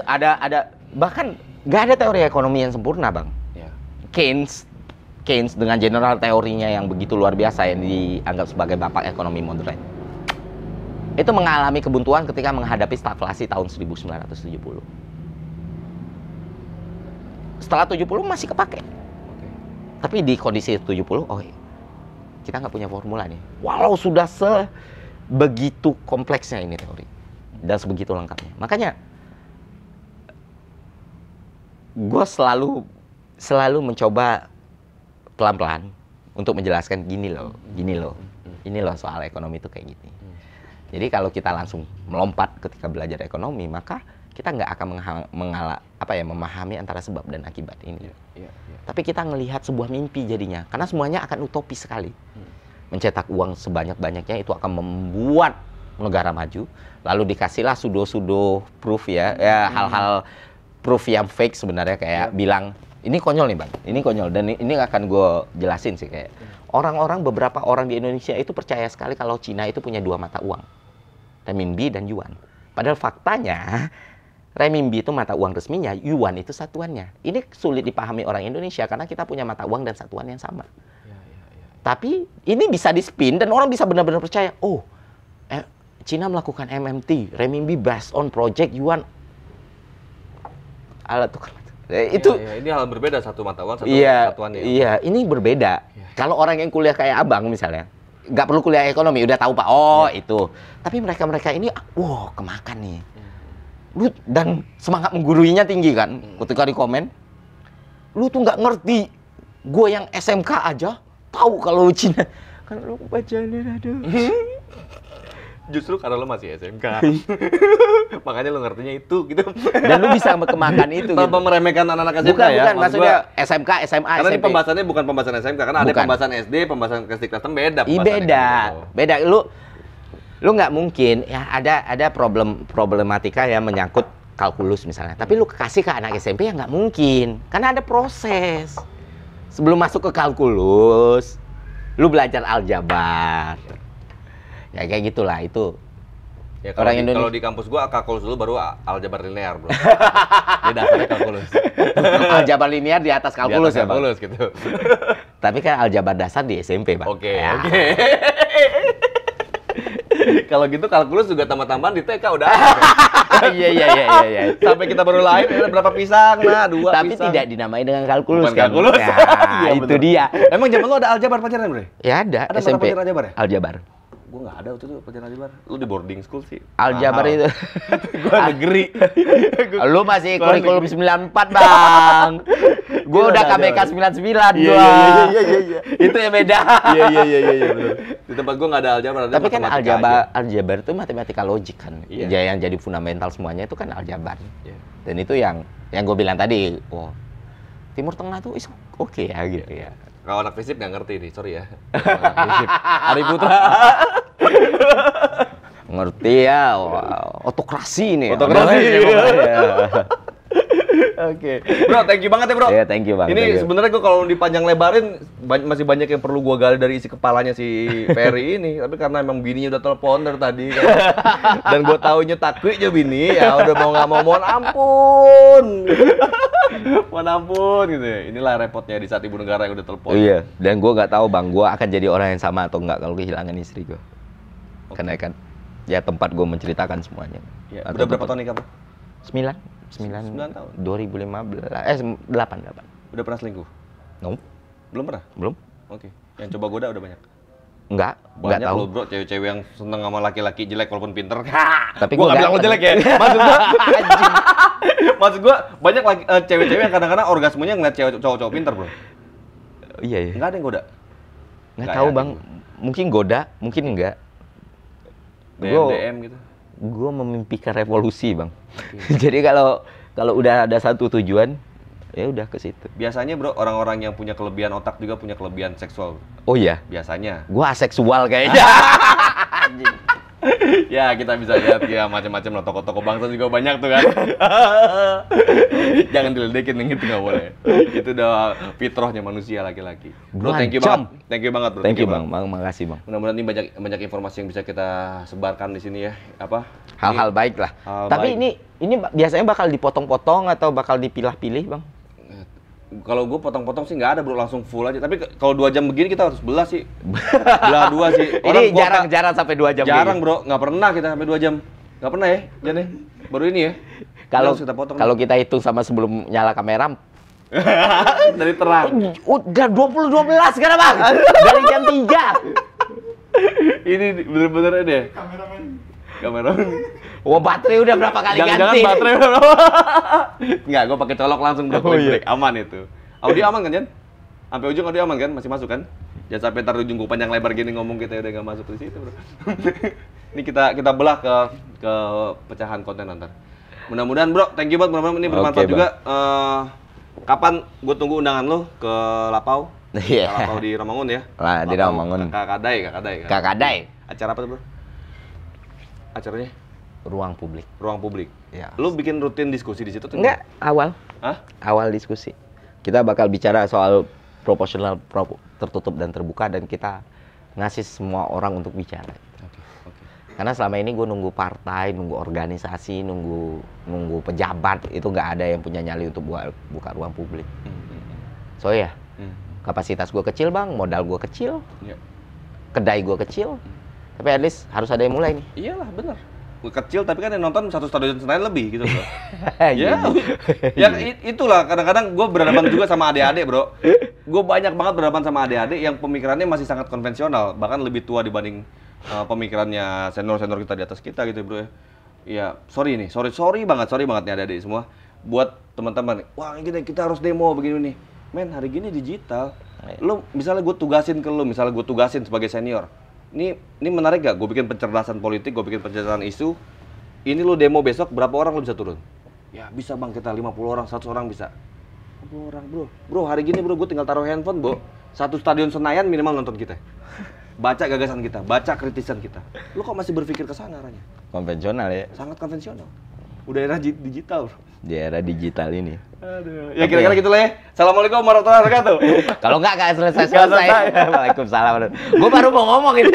Ada bahkan nggak ada teori ekonomi yang sempurna, Bang. Ya. Keynes dengan general teorinya yang begitu luar biasa yang dianggap sebagai bapak ekonomi modern. Itu mengalami kebuntuan ketika menghadapi stagflasi tahun 1970. Setelah 70 masih kepake. Tapi di kondisi 70, kita nggak punya formula nih. Walau sudah sebegitu kompleksnya ini teori dan sebegitu lengkapnya. Makanya gue selalu mencoba pelan-pelan untuk menjelaskan gini loh, ini loh soal ekonomi itu kayak gini. Jadi kalau kita langsung melompat ketika belajar ekonomi, maka kita nggak akan memahami antara sebab dan akibat ini. Tapi kita ngelihat sebuah mimpi jadinya, karena semuanya akan utopis sekali. Mencetak uang sebanyak-banyaknya itu akan membuat negara maju, lalu dikasihlah sudo proof ya hal-hal proof yang fake sebenarnya kayak bilang ini konyol nih bang, ini konyol dan ini akan gue jelasin sih kayak beberapa orang di Indonesia itu percaya sekali kalau Cina itu punya 2 mata uang, renminbi dan yuan. Padahal faktanya renminbi itu mata uang resminya, yuan itu satuannya. Ini sulit dipahami orang Indonesia karena kita punya mata uang dan satuan yang sama. Tapi ini bisa di-spin dan orang bisa benar-benar percaya, oh, Cina melakukan MMT, renminbi based on project yuan. Alat tukar mata. Itu ini hal berbeda, satu mata uang, satu satuannya. Iya, ini berbeda. Kalau orang yang kuliah kayak abang misalnya, nggak perlu kuliah ekonomi, udah tahu Pak, itu. Tapi mereka ini, kemakan nih. Dan semangat mengguruinya tinggi kan. Ketika di komen, lu tuh nggak ngerti. Gue yang SMK aja tahu kalau Cina. Kan lu bacanya ada. Justru karena lo masih SMK. Makanya lo ngertinya itu gitu. Dan lu bisa kemakan itu tanpa gitu. meremehkan anak-anak SMK Bukan, maksudnya SMK, SMA, karena SMP. ini pembahasannya bukan pembahasan SMK, karena ada pembahasan SD, pembahasan SD kelas 6 beda. Beda. Lu nggak mungkin ya ada problematika yang menyangkut kalkulus misalnya. Tapi lu kasih ke anak SMP ya nggak mungkin, karena ada proses. Sebelum masuk ke kalkulus, lu belajar aljabar. Ya kayak gitulah itu. Ya, kalau di kampus gua kalkulus dulu baru aljabar linear, bro. Dia dasarnya kalkulus. Aljabar linear di atas kalkulus ya, Bang? Kalkulus gitu. Tapi kan aljabar dasar di SMP, Bang. Oke. Kalau gitu kalkulus juga tambah-tambahan di TK udah. Iya. Sampai kita baru lahir ada berapa pisang? Nah, 2 Tapi pisang. tidak dinamai dengan kalkulus. Bukan kan? kalkulus. Ya, itu dia. Emang zaman lu ada aljabar pelajaran, Bro? Ya ada Ada SMP. pelajaran aljabar ya? Aljabar. Gue nggak ada waktu itu pelajaran aljabar. Lu di boarding school sih. Aljabar itu. Gue negeri. Lu masih kurikulum 94, Bang. Gue udah KBK 99 gua. Iya. Itu yang beda. Iya benar. Di tempat gue nggak ada aljabar, ada Tapi kan matematika aljabar itu matematika logik kan. Iya. Yang jadi fundamental semuanya itu kan aljabar. Iya. Dan itu yang gue bilang tadi, Timur Tengah tuh oke ya gitu ya. Kalau anak fisip nggak ngerti nih, sorry ya. Ari Putra. Ngerti ya, otokrasi nih. Otokrasi. Oke. Bro, thank you banget ya, Bro. Iya, thank you, Bang. Ini sebenarnya gue kalau dipanjang lebarin masih banyak yang perlu gue gali dari isi kepalanya si Ferry ini. Tapi karena emang bininya udah telepon dari tadi kan. Dan gue taunya takutnya bini, ya udah mau nggak mau mohon ampun. Mohon ampun gitu ya. Inilah repotnya di saat ibu negara yang udah telepon. Iya, dan gue nggak tahu Bang, gue akan jadi orang yang sama atau nggak kalau kehilangan istri gue. Karena kan ya tempat gue menceritakan semuanya. Ya, udah berapa tahun nikah, Bro? 9 tahun. 2015. 8. Udah pernah selingkuh? No. Belum pernah? Belum. Oke. Yang coba goda udah banyak? Enggak Banyak tahu. loh, Bro, cewek-cewek yang seneng sama laki-laki jelek walaupun pinter. Tapi gua nggak bilang lo jelek ya. Maksud gua banyak lagi cewek-cewek yang kadang-kadang orgasmenya ngeliat cowok-cowok pinter, Bro. Iya. Enggak ada yang goda. Nggak tahu, Bang. Mungkin goda, mungkin enggak. DM gitu. Gue memimpikan revolusi, Bang. Jadi kalau udah ada satu tujuan, ya udah ke situ. Biasanya, Bro, orang-orang yang punya kelebihan otak juga punya kelebihan seksual. Oh iya? Biasanya. Gue aseksual kayaknya. Ya, kita bisa lihat ya macam-macam lah, toko-toko bangsa juga banyak tuh kan. Jangan diledekin yang itu nggak boleh. Itu udah fitrahnya manusia laki-laki. Bro, thank you banget. Thank you banget, Bro. Thank you, Bang. Makasih, Bang. Mudah-mudahan ini banyak informasi yang bisa kita sebarkan di sini ya. Hal-hal baik lah. Tapi ini biasanya bakal dipotong-potong atau bakal dipilah-pilih, Bang? Kalau gue potong-potong sih nggak ada, Bro, langsung full aja. Tapi kalau 2 jam begini kita harus belah sih. Belah 2 sih. Ini jarang sampai 2 jam. Jarang, Bro. Nggak pernah kita sampai 2 jam. Nggak pernah ya, Jan ya? Baru ini ya. Kalau kita hitung sama sebelum nyala kamera, Dari terang. Udah 20.12 sekarang bang. Dari jam 3. Ini bener-bener deh. Kameramen. Wah baterai udah berapa kali Jangan ganti? baterai udah berapa? Enggak, gua pakai colok langsung udah Oh, iya. break. Aman itu. Audio aman kan, Jan? Sampai ujung audio aman kan? Masih masuk kan? Jangan sampai taruh ujung gua panjang lebar gini ngomong kita udah nggak masuk di situ, Bro. Ini kita belah ke pecahan konten nanti. Mudah-mudahan, Bro, thank you banget, mudah-mudahan ini bermanfaat Oke, juga. Kapan gue tunggu undangan lu ke Lapau? Iya. Lapau di Ramangun ya? Lah di Lapau, Ramangun. Kakak Kakadai. Acara apa tuh, Bro? Acaranya Ruang publik. ruang publik. Ya. Lu bikin rutin diskusi di situ tuh? Enggak, awal. Hah? Awal diskusi. Kita bakal bicara soal proporsional tertutup dan terbuka dan kita ngasih semua orang untuk bicara. Oke. Karena selama ini gue nunggu partai, nunggu organisasi, nunggu pejabat itu nggak ada yang punya nyali untuk buka ruang publik. So ya, kapasitas gue kecil bang, modal gue kecil, Ya. kedai gue kecil, tapi at least harus ada yang mulai nih. Iyalah, bener. Kecil tapi kan yang nonton satu stadion Senayan lebih gitu, Bro. Iya. Ya, itulah kadang-kadang gue berhadapan juga sama adik-adik, Bro. Gue banyak banget berhadapan sama adik-adik yang pemikirannya masih sangat konvensional, bahkan lebih tua dibanding pemikirannya senior-senior kita di atas kita gitu, Bro. Ya, sorry banget nih adik-adik semua. Buat teman-teman, wah ini kita harus demo begini nih. Men, hari gini digital. Lu misalnya gue tugasin ke lu, misalnya gue tugasin sebagai senior. Ini menarik gak? Gue bikin pencerdasan politik, gue bikin pencerdasan isu. Ini lu demo besok, berapa orang lu bisa turun? Ya bisa bang, kita 50 orang, 100 orang bisa. 50 orang, bro. Bro, hari gini bro, gue tinggal taruh handphone, bro. Satu stadion Senayan minimal nonton kita. Baca gagasan kita, baca kritisan kita. Lu kok masih berpikir ke sana arahnya? Konvensional ya, Sangat konvensional. Udah era digital, bro. di era digital ini. Aduh. Ya kira-kira gitulah ya. Assalamualaikum warahmatullahi wabarakatuh. Kalau nggak selesai. Waalaikumsalam. Gue baru mau ngomong ini.